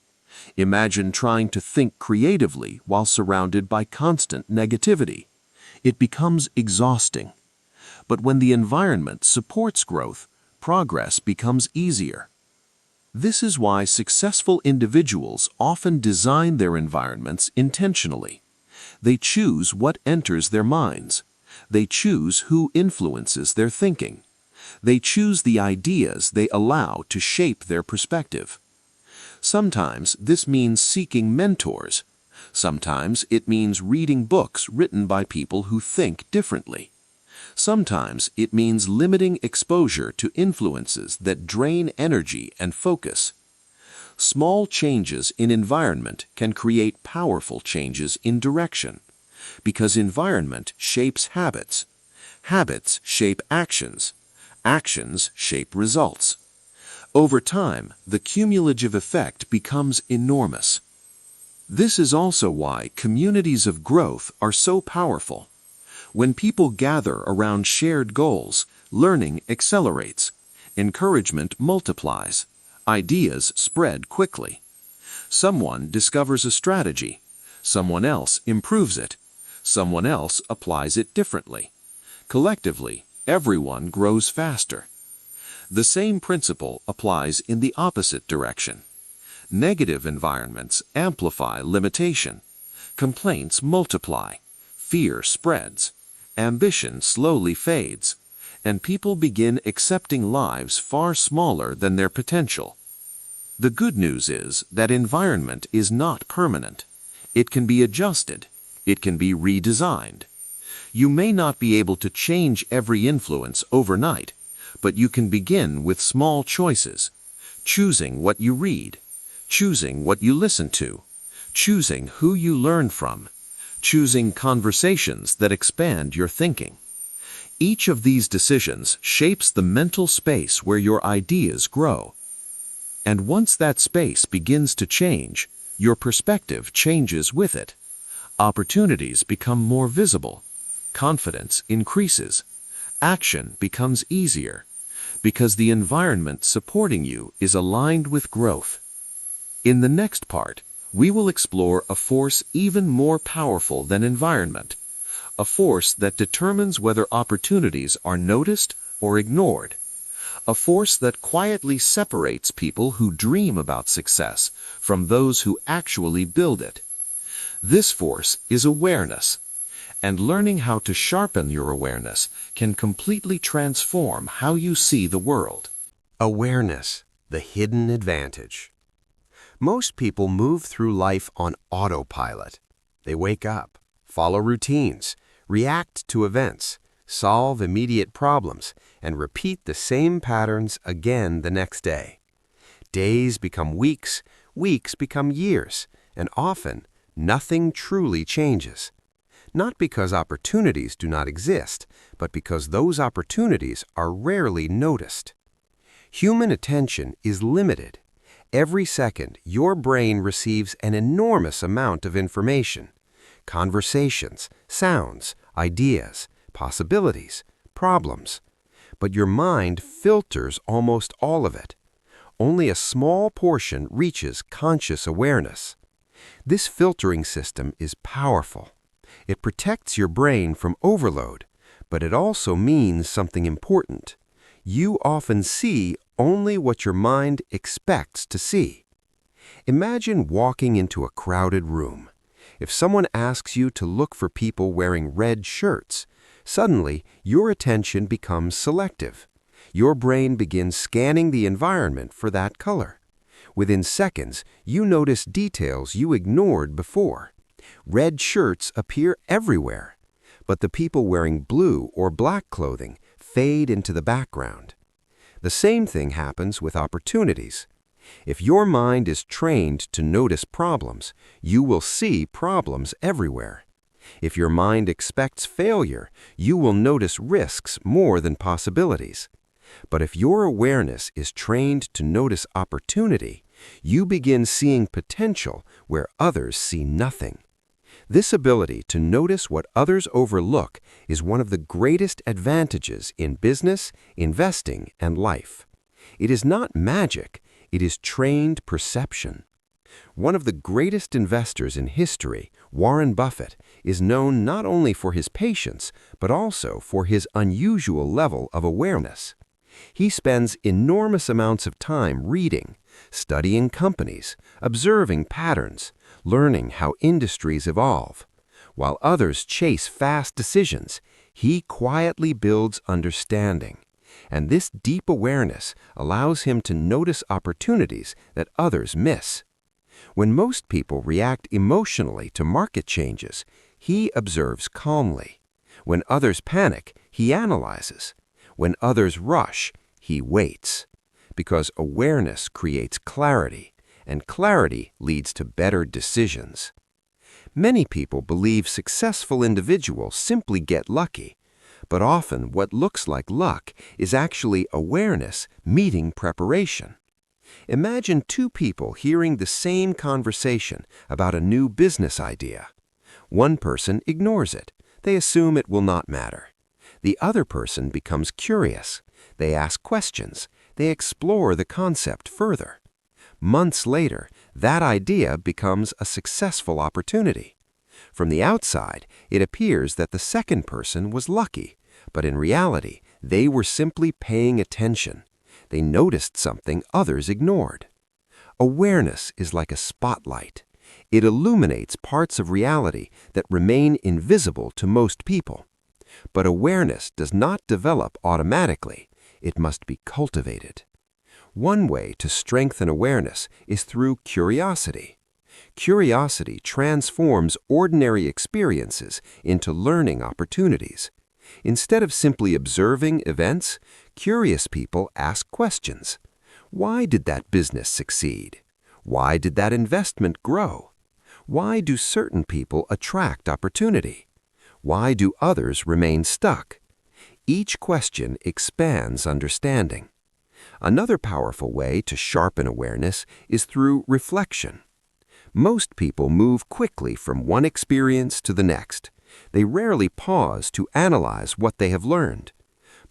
Imagine trying to think creatively while surrounded by constant negativity. It becomes exhausting. But when the environment supports growth, progress becomes easier. This is why successful individuals often design their environments intentionally. They choose what enters their minds. They choose who influences their thinking. They choose the ideas they allow to shape their perspective. Sometimes this means seeking mentors. Sometimes it means reading books written by people who think differently. Sometimes it means limiting exposure to influences that drain energy and focus. Small changes in environment can create powerful changes in direction, because environment shapes habits. Habits shape actions. Actions shape results. Over time, the cumulative effect becomes enormous. This is also why communities of growth are so powerful. When people gather around shared goals, learning accelerates, encouragement multiplies, ideas spread quickly. Someone discovers a strategy, someone else improves it, someone else applies it differently. Collectively, everyone grows faster. The same principle applies in the opposite direction. Negative environments amplify limitation. Complaints multiply. Fear spreads. Ambition slowly fades. And people begin accepting lives far smaller than their potential. The good news is that environment is not permanent. It can be adjusted. It can be redesigned. You may not be able to change every influence overnight, but you can begin with small choices. Choosing what you read. Choosing what you listen to. Choosing who you learn from. Choosing conversations that expand your thinking. Each of these decisions shapes the mental space where your ideas grow. And once that space begins to change, your perspective changes with it. Opportunities become more visible. Confidence increases. Action becomes easier, because the environment supporting you is aligned with growth. In the next part, we will explore a force even more powerful than environment, a force that determines whether opportunities are noticed or ignored, a force that quietly separates people who dream about success from those who actually build it. This force is awareness, and learning how to sharpen your awareness can completely transform how you see the world. Awareness, the hidden advantage. Most people move through life on autopilot. They wake up, follow routines, react to events, solve immediate problems, and repeat the same patterns again the next day. Days become weeks, weeks become years, and often nothing truly changes. Not because opportunities do not exist, but because those opportunities are rarely noticed. Human attention is limited. Every second, your brain receives an enormous amount of information. Conversations, sounds, ideas, possibilities, problems. But your mind filters almost all of it. Only a small portion reaches conscious awareness. This filtering system is powerful. It protects your brain from overload, but it also means something important. You often see only what your mind expects to see. Imagine walking into a crowded room. If someone asks you to look for people wearing red shirts, suddenly your attention becomes selective. Your brain begins scanning the environment for that color. Within seconds, you notice details you ignored before. Red shirts appear everywhere, but the people wearing blue or black clothing fade into the background. The same thing happens with opportunities. If your mind is trained to notice problems, you will see problems everywhere. If your mind expects failure, you will notice risks more than possibilities. But if your awareness is trained to notice opportunity, you begin seeing potential where others see nothing. This ability to notice what others overlook is one of the greatest advantages in business, investing, and life. It is not magic, it is trained perception. One of the greatest investors in history, Warren Buffett, is known not only for his patience, but also for his unusual level of awareness. He spends enormous amounts of time reading, studying companies, observing patterns, learning how industries evolve. While others chase fast decisions, he quietly builds understanding. And this deep awareness allows him to notice opportunities that others miss. When most people react emotionally to market changes, he observes calmly. When others panic, he analyzes. When others rush, he waits. Because awareness creates clarity, and clarity leads to better decisions. Many people believe successful individuals simply get lucky, but often what looks like luck is actually awareness meeting preparation. Imagine two people hearing the same conversation about a new business idea. One person ignores it. They assume it will not matter. The other person becomes curious. They ask questions. They explore the concept further. Months later, that idea becomes a successful opportunity. From the outside, it appears that the second person was lucky, but in reality, they were simply paying attention. They noticed something others ignored. Awareness is like a spotlight. It illuminates parts of reality that remain invisible to most people. But awareness does not develop automatically. It must be cultivated. One way to strengthen awareness is through curiosity. Curiosity transforms ordinary experiences into learning opportunities. Instead of simply observing events, curious people ask questions. Why did that business succeed? Why did that investment grow? Why do certain people attract opportunity? Why do others remain stuck? Each question expands understanding. Another powerful way to sharpen awareness is through reflection. Most people move quickly from one experience to the next. They rarely pause to analyze what they have learned.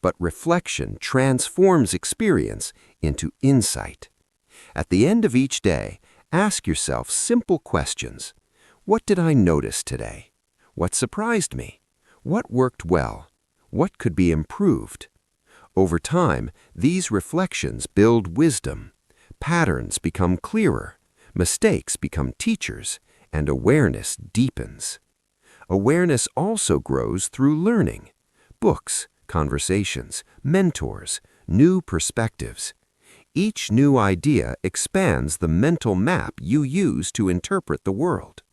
But reflection transforms experience into insight. At the end of each day, ask yourself simple questions. What did I notice today? What surprised me? What worked well? What could be improved? Over time, these reflections build wisdom. Patterns become clearer, mistakes become teachers, and awareness deepens. Awareness also grows through learning. Books, conversations, mentors, new perspectives. Each new idea expands the mental map you use to interpret the world.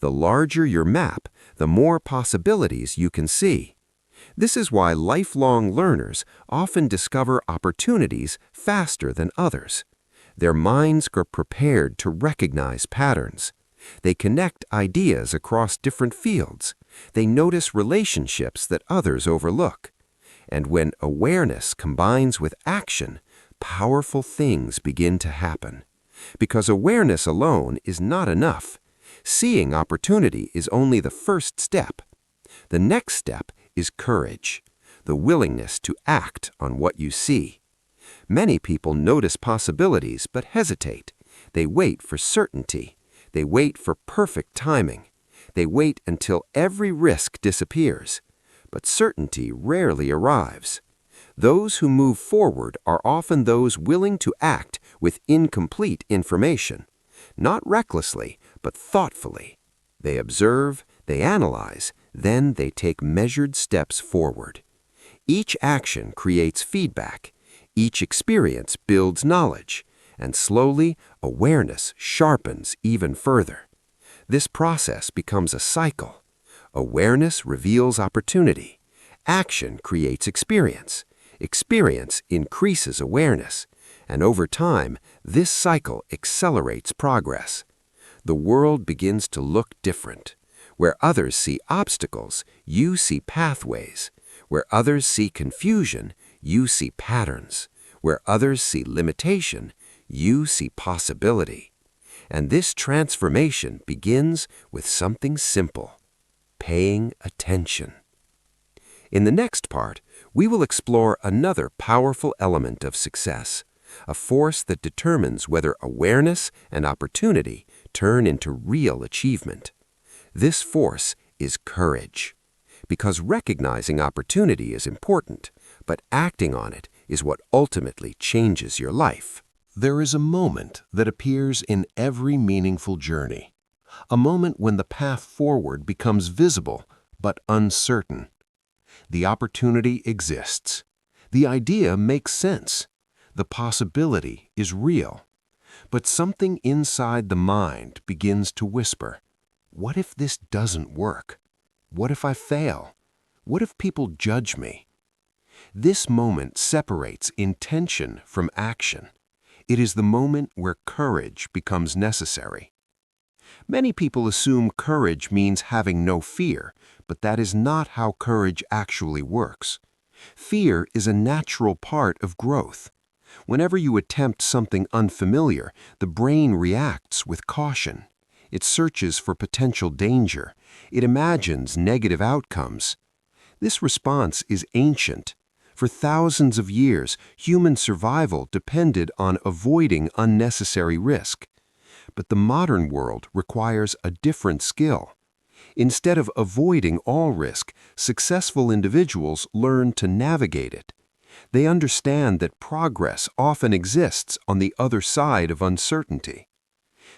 The larger your map, the more possibilities you can see. This is why lifelong learners often discover opportunities faster than others. Their minds are prepared to recognize patterns. They connect ideas across different fields. They notice relationships that others overlook. And when awareness combines with action, powerful things begin to happen. Because awareness alone is not enough. Seeing opportunity is only the first step. The next step is courage, the willingness to act on what you see. Many people notice possibilities but hesitate. They wait for certainty. They wait for perfect timing. They wait until every risk disappears. But certainty rarely arrives. Those who move forward are often those willing to act with incomplete information. Not recklessly, but thoughtfully. They observe, they analyze, then they take measured steps forward. Each action creates feedback. Each experience builds knowledge. And slowly, awareness sharpens even further. This process becomes a cycle. Awareness reveals opportunity. Action creates experience. Experience increases awareness. And over time, this cycle accelerates progress. The world begins to look different. Where others see obstacles, you see pathways. Where others see confusion, you see patterns. Where others see limitation, you see possibility. And this transformation begins with something simple: paying attention. In the next part, we will explore another powerful element of success, a force that determines whether awareness and opportunity turn into real achievement. This force is courage. Because recognizing opportunity is important, but acting on it is what ultimately changes your life. There is a moment that appears in every meaningful journey, a moment when the path forward becomes visible but uncertain. The opportunity exists. The idea makes sense. The possibility is real. But something inside the mind begins to whisper, "What if this doesn't work? What if I fail? What if people judge me?" This moment separates intention from action. It is the moment where courage becomes necessary. Many people assume courage means having no fear, but that is not how courage actually works. Fear is a natural part of growth. Whenever you attempt something unfamiliar, the brain reacts with caution. It searches for potential danger. It imagines negative outcomes. This response is ancient. For thousands of years, human survival depended on avoiding unnecessary risk. But the modern world requires a different skill. Instead of avoiding all risk, successful individuals learn to navigate it. They understand that progress often exists on the other side of uncertainty.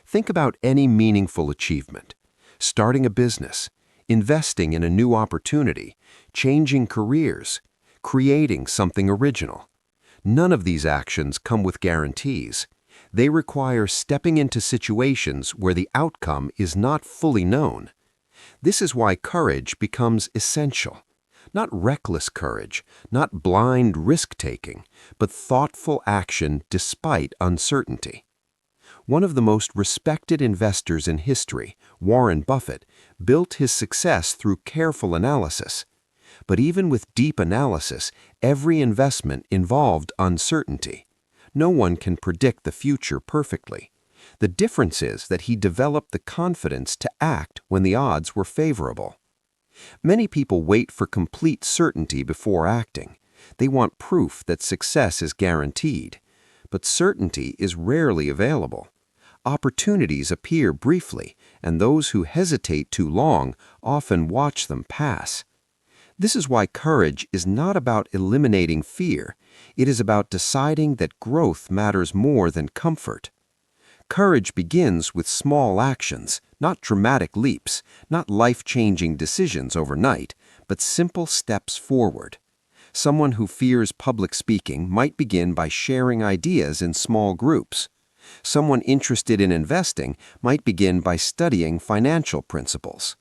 Think about any meaningful achievement: starting a business, investing in a new opportunity, changing careers, creating something original. None of these actions come with guarantees. They require stepping into situations where the outcome is not fully known. This is why courage becomes essential. Not reckless courage, not blind risk-taking, but thoughtful action despite uncertainty. One of the most respected investors in history, Warren Buffett, built his success through careful analysis. But even with deep analysis, every investment involved uncertainty. No one can predict the future perfectly. The difference is that he developed the confidence to act when the odds were favorable. Many people wait for complete certainty before acting. They want proof that success is guaranteed. But certainty is rarely available. Opportunities appear briefly, and those who hesitate too long often watch them pass. This is why courage is not about eliminating fear. It is about deciding that growth matters more than comfort. Courage begins with small actions, not dramatic leaps, not life-changing decisions overnight, but simple steps forward. Someone who fears public speaking might begin by sharing ideas in small groups. Someone interested in investing might begin by studying financial principles.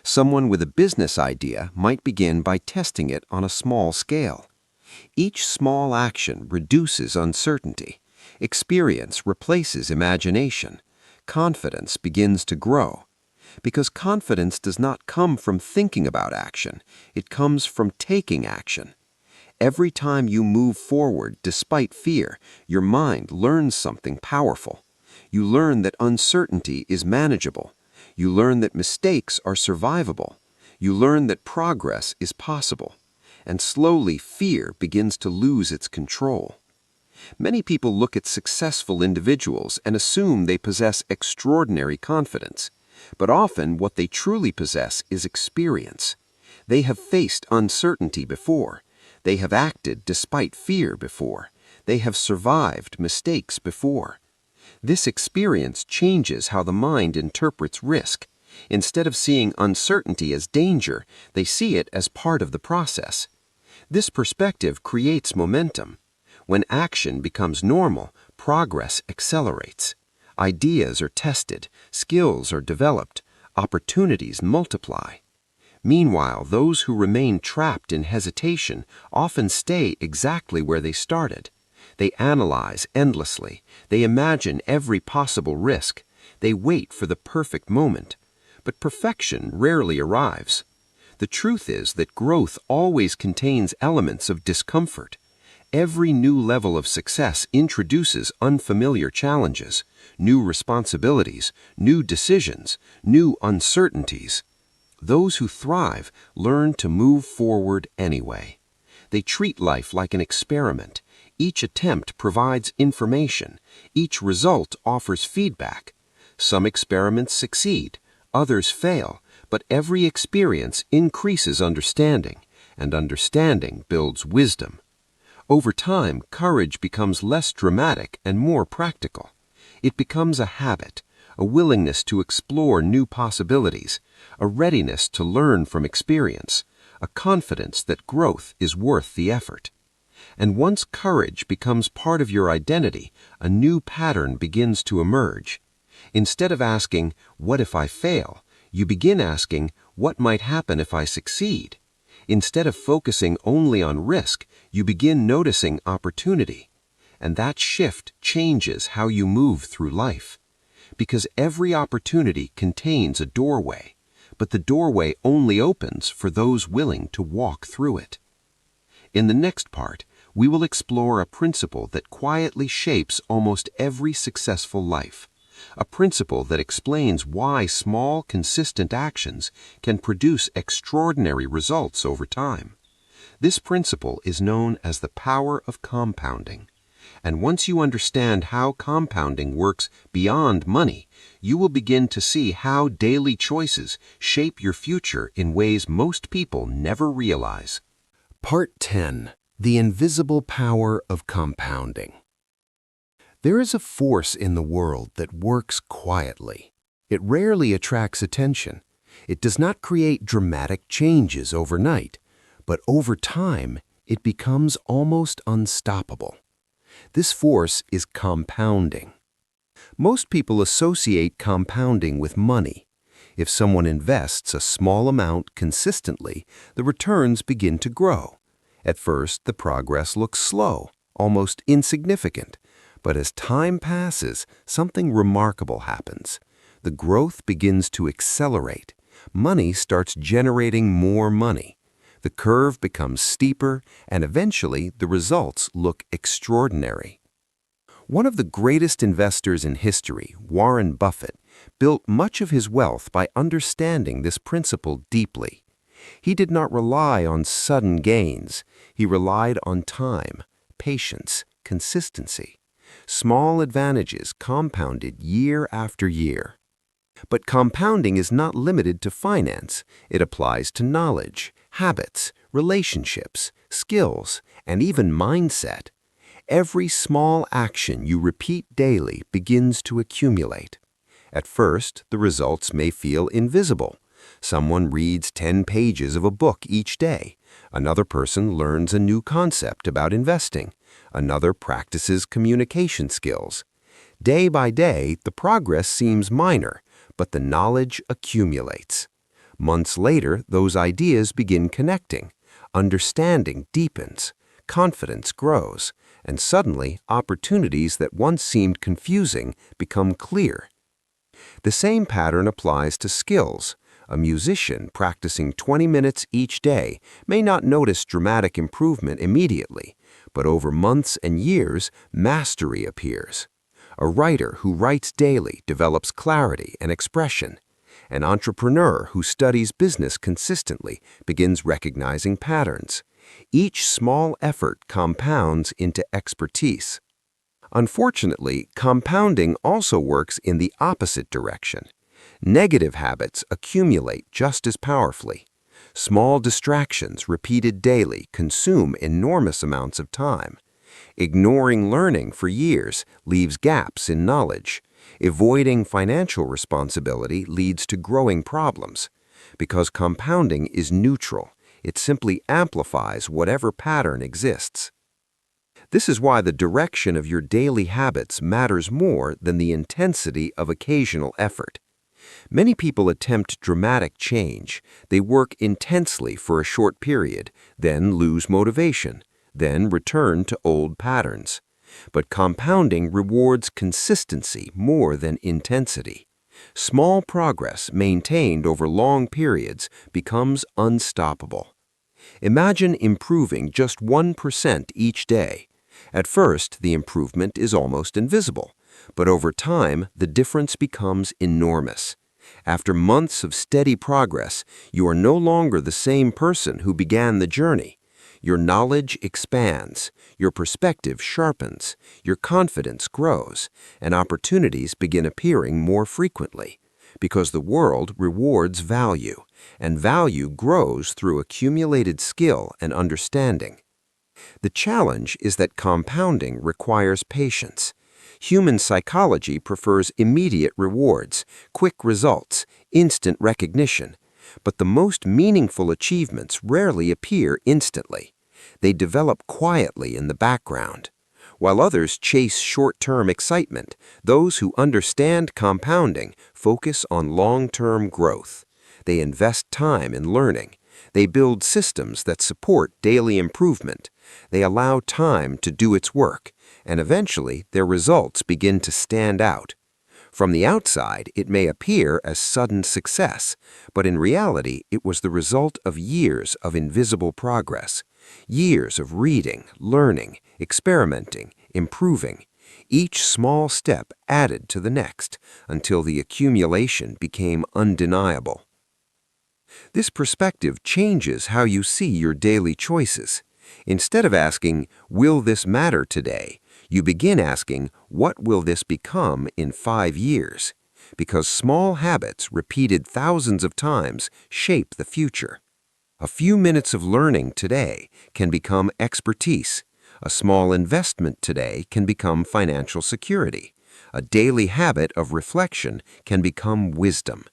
Someone with a business idea might begin by testing it on a small scale. Each small action reduces uncertainty. Experience replaces imagination. Confidence begins to grow. Because confidence does not come from thinking about action, it comes from taking action. Every time you move forward despite fear, your mind learns something powerful. You learn that uncertainty is manageable. You learn that mistakes are survivable. You learn that progress is possible. And slowly fear begins to lose its control. Many people look at successful individuals and assume they possess extraordinary confidence. But often what they truly possess is experience. They have faced uncertainty before. They have acted despite fear before. They have survived mistakes before. This experience changes how the mind interprets risk. Instead of seeing uncertainty as danger, they see it as part of the process. This perspective creates momentum. When action becomes normal, progress accelerates. Ideas are tested, skills are developed, opportunities multiply. Meanwhile, those who remain trapped in hesitation often stay exactly where they started. They analyze endlessly. They imagine every possible risk. They wait for the perfect moment. But perfection rarely arrives. The truth is that growth always contains elements of discomfort. Every new level of success introduces unfamiliar challenges, new responsibilities, new decisions, new uncertainties. Those who thrive learn to move forward anyway. They treat life like an experiment. Each attempt provides information. Each result offers feedback. Some experiments succeed, others fail, but every experience increases understanding, and understanding builds wisdom. Over time, courage becomes less dramatic and more practical. It becomes a habit, a willingness to explore new possibilities, a readiness to learn from experience, a confidence that growth is worth the effort. And once courage becomes part of your identity, a new pattern begins to emerge. Instead of asking, "What if I fail?" you begin asking, "What might happen if I succeed?" Instead of focusing only on risk, you begin noticing opportunity. And that shift changes how you move through life. Because every opportunity contains a doorway, but the doorway only opens for those willing to walk through it. In the next part, we will explore a principle that quietly shapes almost every successful life. A principle that explains why small, consistent actions can produce extraordinary results over time. This principle is known as the power of compounding. And once you understand how compounding works beyond money, you will begin to see how daily choices shape your future in ways most people never realize. Part 10. The Invisible Power of Compounding. There is a force in the world that works quietly. It rarely attracts attention. It does not create dramatic changes overnight, but over time, it becomes almost unstoppable. This force is compounding. Most people associate compounding with money. If someone invests a small amount consistently, the returns begin to grow. At first, the progress looks slow, almost insignificant. But as time passes, something remarkable happens. The growth begins to accelerate. Money starts generating more money. The curve becomes steeper, and eventually the results look extraordinary. One of the greatest investors in history, Warren Buffett, built much of his wealth by understanding this principle deeply. He did not rely on sudden gains. He relied on time, patience, consistency. Small advantages compounded year after year. But compounding is not limited to finance. It applies to knowledge, habits, relationships, skills, and even mindset. Every small action you repeat daily begins to accumulate. At first, the results may feel invisible, Someone reads 10 pages of a book each day. Another person learns a new concept about investing. Another practices communication skills. Day by day, the progress seems minor, but the knowledge accumulates. Months later, those ideas begin connecting. Understanding deepens. Confidence grows. And suddenly, opportunities that once seemed confusing become clear. The same pattern applies to skills. A musician practicing 20 minutes each day may not notice dramatic improvement immediately, but over months and years, mastery appears. A writer who writes daily develops clarity and expression. An entrepreneur who studies business consistently begins recognizing patterns. Each small effort compounds into expertise. Unfortunately, compounding also works in the opposite direction. Negative habits accumulate just as powerfully. Small distractions repeated daily consume enormous amounts of time. Ignoring learning for years leaves gaps in knowledge. Avoiding financial responsibility leads to growing problems. Because compounding is neutral, it simply amplifies whatever pattern exists. This is why the direction of your daily habits matters more than the intensity of occasional effort. Many people attempt dramatic change. They work intensely for a short period, then lose motivation, then return to old patterns. But compounding rewards consistency more than intensity. Small progress maintained over long periods becomes unstoppable. Imagine improving just 1% each day. At first, the improvement is almost invisible, but over time, the difference becomes enormous. After months of steady progress, you are no longer the same person who began the journey. Your knowledge expands, your perspective sharpens, your confidence grows, and opportunities begin appearing more frequently, because the world rewards value, and value grows through accumulated skill and understanding. The challenge is that compounding requires patience. Human psychology prefers immediate rewards, quick results, instant recognition. But the most meaningful achievements rarely appear instantly. They develop quietly in the background. While others chase short-term excitement, those who understand compounding focus on long-term growth. They invest time in learning. They build systems that support daily improvement. They allow time to do its work, and eventually their results begin to stand out. From the outside, it may appear as sudden success, but in reality, it was the result of years of invisible progress, years of reading, learning, experimenting, improving. Each small step added to the next, until the accumulation became undeniable. This perspective changes how you see your daily choices. Instead of asking, "Will this matter today?" you begin asking, "What will this become in 5 years?" Because small habits repeated thousands of times shape the future. A few minutes of learning today can become expertise. A small investment today can become financial security. A daily habit of reflection can become wisdom.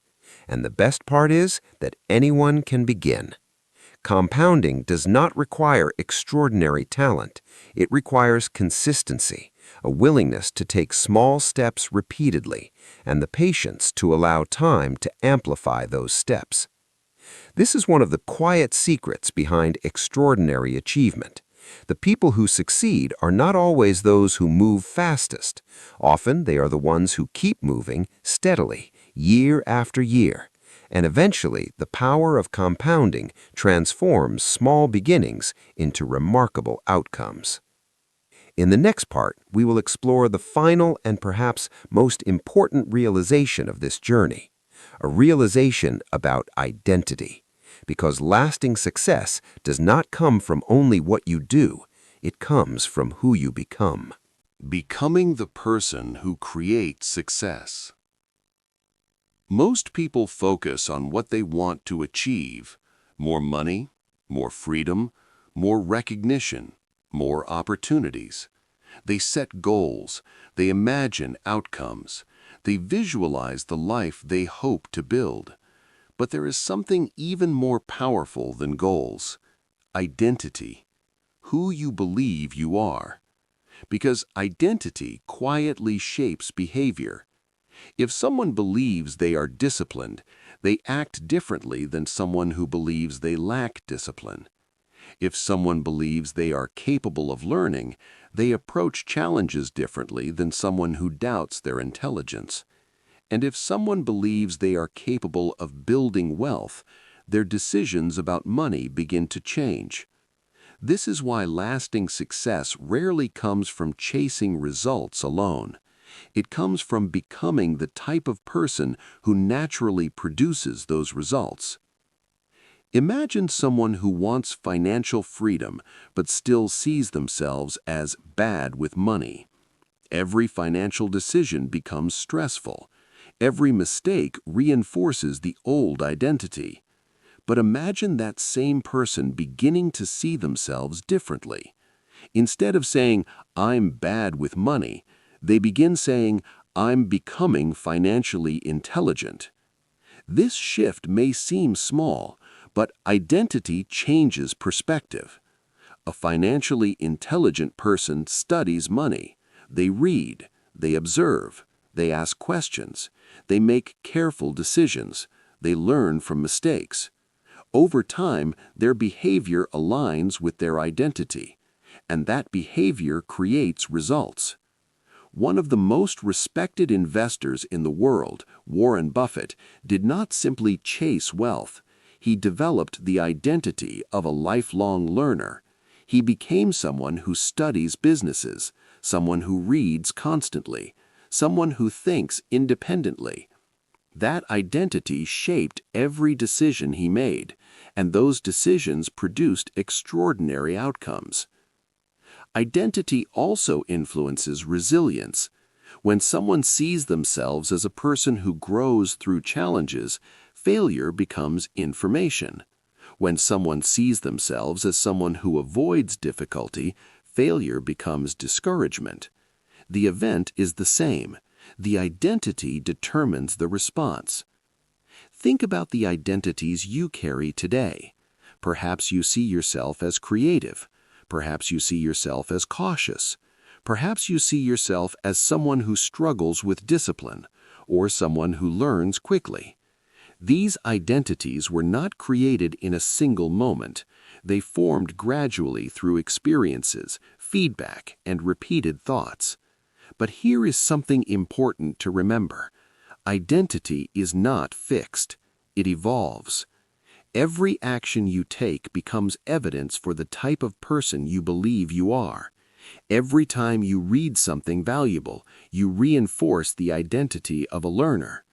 And the best part is that anyone can begin. Compounding does not require extraordinary talent. It requires consistency, a willingness to take small steps repeatedly, and the patience to allow time to amplify those steps. This is one of the quiet secrets behind extraordinary achievement. The people who succeed are not always those who move fastest. Often they are the ones who keep moving steadily, year after year. And eventually, the power of compounding transforms small beginnings into remarkable outcomes. In the next part, we will explore the final and perhaps most important realization of this journey, a realization about identity. Because lasting success does not come from only what you do, it comes from who you become. Becoming the person who creates success. Most people focus on what they want to achieve: more money, more freedom, more recognition, more opportunities. They set goals, they imagine outcomes, they visualize the life they hope to build. But there is something even more powerful than goals: identity, who you believe you are. Because identity quietly shapes behavior. If someone believes they are disciplined, they act differently than someone who believes they lack discipline. If someone believes they are capable of learning, they approach challenges differently than someone who doubts their intelligence. And if someone believes they are capable of building wealth, their decisions about money begin to change. This is why lasting success rarely comes from chasing results alone. It comes from becoming the type of person who naturally produces those results. Imagine someone who wants financial freedom but still sees themselves as bad with money. Every financial decision becomes stressful. Every mistake reinforces the old identity. But imagine that same person beginning to see themselves differently. Instead of saying, "I'm bad with money," they begin saying, "I'm becoming financially intelligent." This shift may seem small, but identity changes perspective. A financially intelligent person studies money. They read, they observe, they ask questions, they make careful decisions, they learn from mistakes. Over time, their behavior aligns with their identity, and that behavior creates results. One of the most respected investors in the world, Warren Buffett, did not simply chase wealth. He developed the identity of a lifelong learner. He became someone who studies businesses, someone who reads constantly, someone who thinks independently. That identity shaped every decision he made, and those decisions produced extraordinary outcomes. Identity also influences resilience. When someone sees themselves as a person who grows through challenges, failure becomes information. When someone sees themselves as someone who avoids difficulty, failure becomes discouragement. The event is the same. The identity determines the response. Think about the identities you carry today. Perhaps you see yourself as creative. Perhaps you see yourself as cautious. Perhaps you see yourself as someone who struggles with discipline, or someone who learns quickly. These identities were not created in a single moment. They formed gradually through experiences, feedback, and repeated thoughts. But here is something important to remember. Identity is not fixed. It evolves. Every action you take becomes evidence for the type of person you believe you are. Every time you read something valuable, you reinforce the identity of a learner.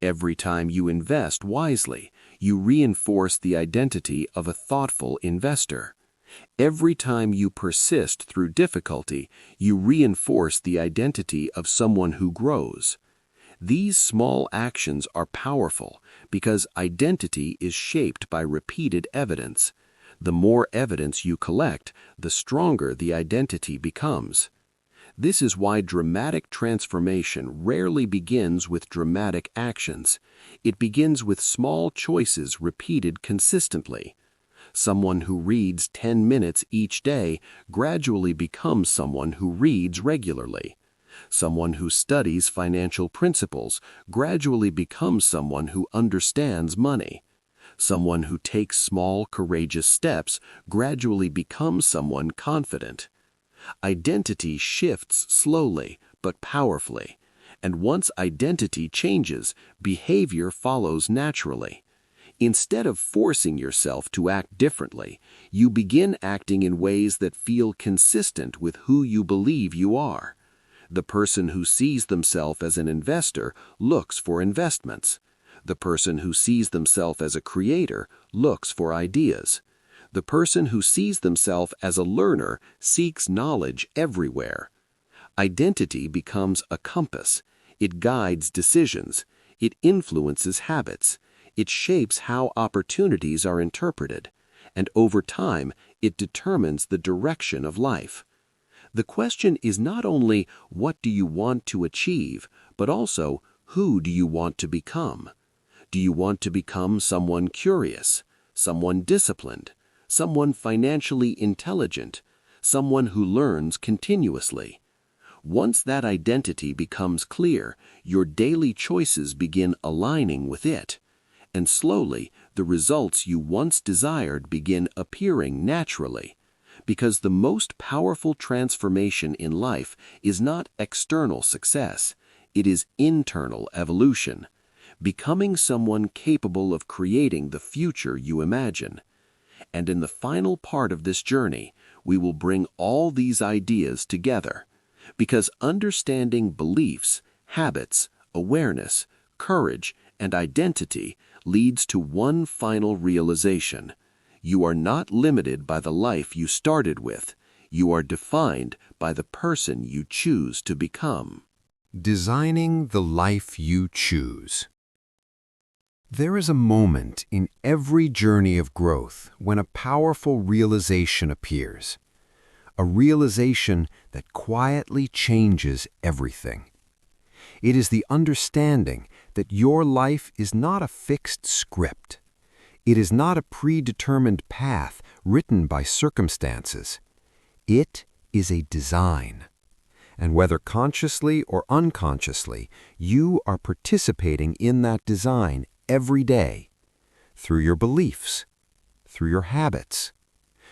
Every time you invest wisely, you reinforce the identity of a thoughtful investor. Every time you persist through difficulty, you reinforce the identity of someone who grows. These small actions are powerful because identity is shaped by repeated evidence. The more evidence you collect, the stronger the identity becomes. This is why dramatic transformation rarely begins with dramatic actions. It begins with small choices repeated consistently. Someone who reads 10 minutes each day gradually becomes someone who reads regularly. Someone who studies financial principles gradually becomes someone who understands money. Someone who takes small, courageous steps gradually becomes someone confident. Identity shifts slowly but powerfully, and once identity changes, behavior follows naturally. Instead of forcing yourself to act differently, you begin acting in ways that feel consistent with who you believe you are. The person who sees themselves as an investor looks for investments. The person who sees themselves as a creator looks for ideas. The person who sees themselves as a learner seeks knowledge everywhere. Identity becomes a compass. It guides decisions. It influences habits. It shapes how opportunities are interpreted. And over time, it determines the direction of life. The question is not only what do you want to achieve, but also who do you want to become? Do you want to become someone curious, someone disciplined, someone financially intelligent, someone who learns continuously? Once that identity becomes clear, your daily choices begin aligning with it, and slowly the results you once desired begin appearing naturally, because the most powerful transformation in life is not external success, it is internal evolution, becoming someone capable of creating the future you imagine. And in the final part of this journey, we will bring all these ideas together, because understanding beliefs, habits, awareness, courage, and identity leads to one final realization. You are not limited by the life you started with. You are defined by the person you choose to become. Designing the life you choose. There is a moment in every journey of growth when a powerful realization appears. A realization that quietly changes everything. It is the understanding that your life is not a fixed script. It is not a predetermined path written by circumstances. It is a design. And whether consciously or unconsciously, you are participating in that design every day, through your beliefs, through your habits,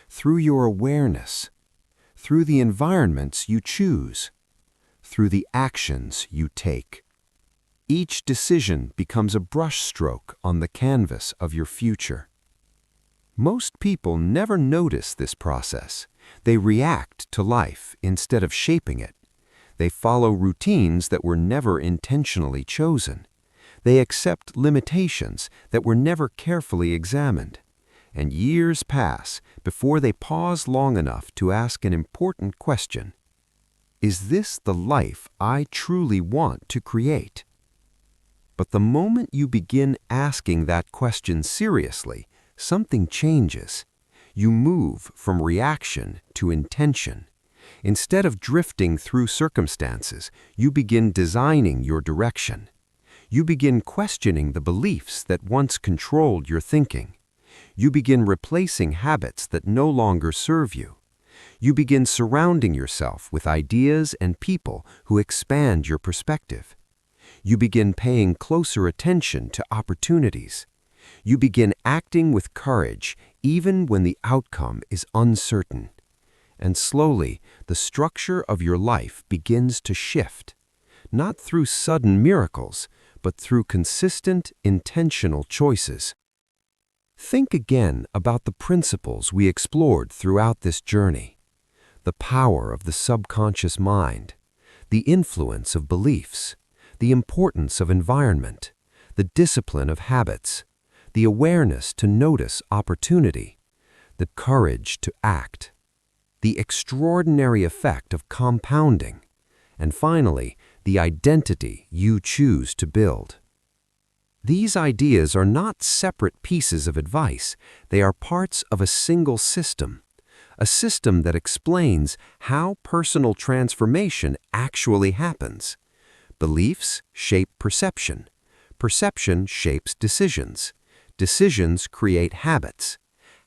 through your awareness, through the environments you choose, through the actions you take. Each decision becomes a brushstroke on the canvas of your future. Most people never notice this process. They react to life instead of shaping it. They follow routines that were never intentionally chosen. They accept limitations that were never carefully examined. And years pass before they pause long enough to ask an important question. Is this the life I truly want to create? But the moment you begin asking that question seriously, something changes. You move from reaction to intention. Instead of drifting through circumstances, you begin designing your direction. You begin questioning the beliefs that once controlled your thinking. You begin replacing habits that no longer serve you. You begin surrounding yourself with ideas and people who expand your perspective. You begin paying closer attention to opportunities. You begin acting with courage even when the outcome is uncertain. And slowly, the structure of your life begins to shift, not through sudden miracles, but through consistent, intentional choices. Think again about the principles we explored throughout this journey. The power of the subconscious mind, the influence of beliefs, the importance of environment, the discipline of habits, the awareness to notice opportunity, the courage to act, the extraordinary effect of compounding, and finally, the identity you choose to build. These ideas are not separate pieces of advice. They are parts of a single system, a system that explains how personal transformation actually happens. Beliefs shape perception. Perception shapes decisions. Decisions create habits.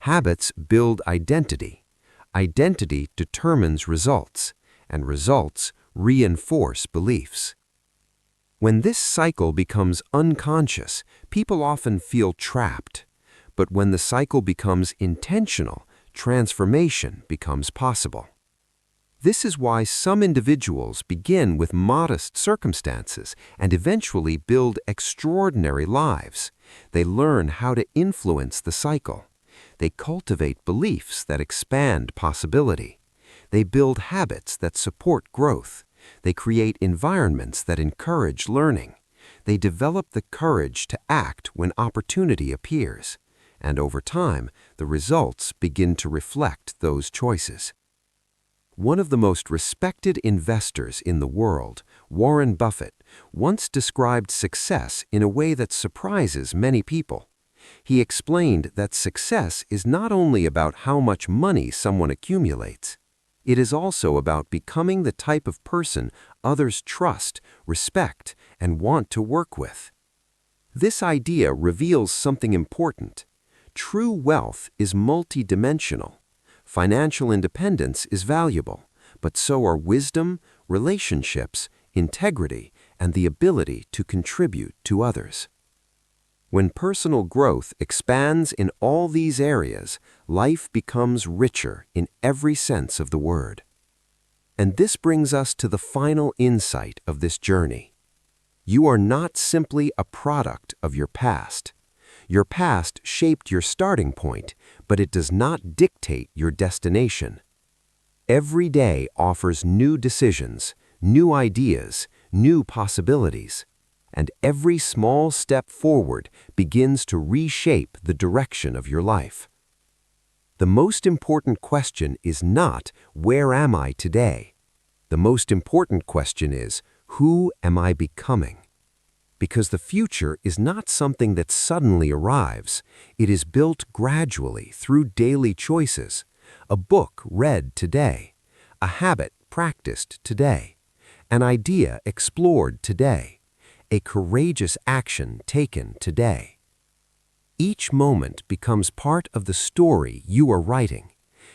Habits build identity. Identity determines results, and results reinforce beliefs. When this cycle becomes unconscious, people often feel trapped. But when the cycle becomes intentional, transformation becomes possible. This is why some individuals begin with modest circumstances and eventually build extraordinary lives. They learn how to influence the cycle. They cultivate beliefs that expand possibility. They build habits that support growth. They create environments that encourage learning. They develop the courage to act when opportunity appears. And over time, the results begin to reflect those choices. One of the most respected investors in the world, Warren Buffett, once described success in a way that surprises many people. He explained that success is not only about how much money someone accumulates. It is also about becoming the type of person others trust, respect, and want to work with. This idea reveals something important. True wealth is multidimensional. Financial independence is valuable, but so are wisdom, relationships, integrity, and the ability to contribute to others. When personal growth expands in all these areas, life becomes richer in every sense of the word. And this brings us to the final insight of this journey. You are not simply a product of your past. Your past shaped your starting point, but it does not dictate your destination. Every day offers new decisions, new ideas, new possibilities, and every small step forward begins to reshape the direction of your life. The most important question is not, where am I today? The most important question is, who am I becoming? Because the future is not something that suddenly arrives. It is built gradually through daily choices, a book read today, a habit practiced today, an idea explored today, a courageous action taken today. Each moment becomes part of the story you are writing,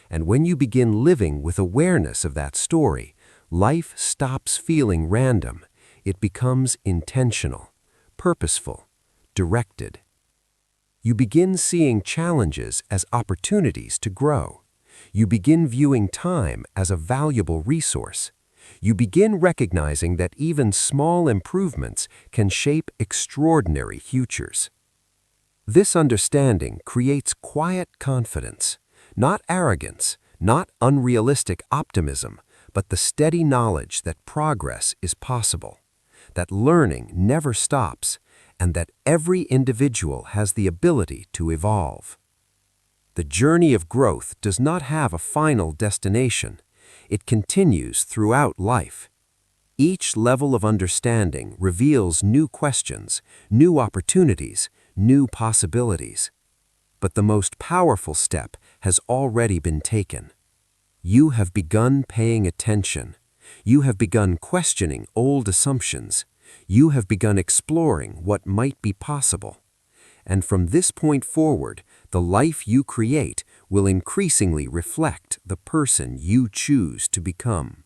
and when you begin living with awareness of that story, life stops feeling random. It becomes intentional, purposeful, directed. You begin seeing challenges as opportunities to grow. You begin viewing time as a valuable resource. You begin recognizing that even small improvements can shape extraordinary futures. This understanding creates quiet confidence, not arrogance, not unrealistic optimism, but the steady knowledge that progress is possible, that learning never stops, and that every individual has the ability to evolve. The journey of growth does not have a final destination. It continues throughout life. Each level of understanding reveals new questions, new opportunities, new possibilities. But the most powerful step has already been taken. You have begun paying attention. You have begun questioning old assumptions. You have begun exploring what might be possible. And from this point forward, the life you create will increasingly reflect the person you choose to become.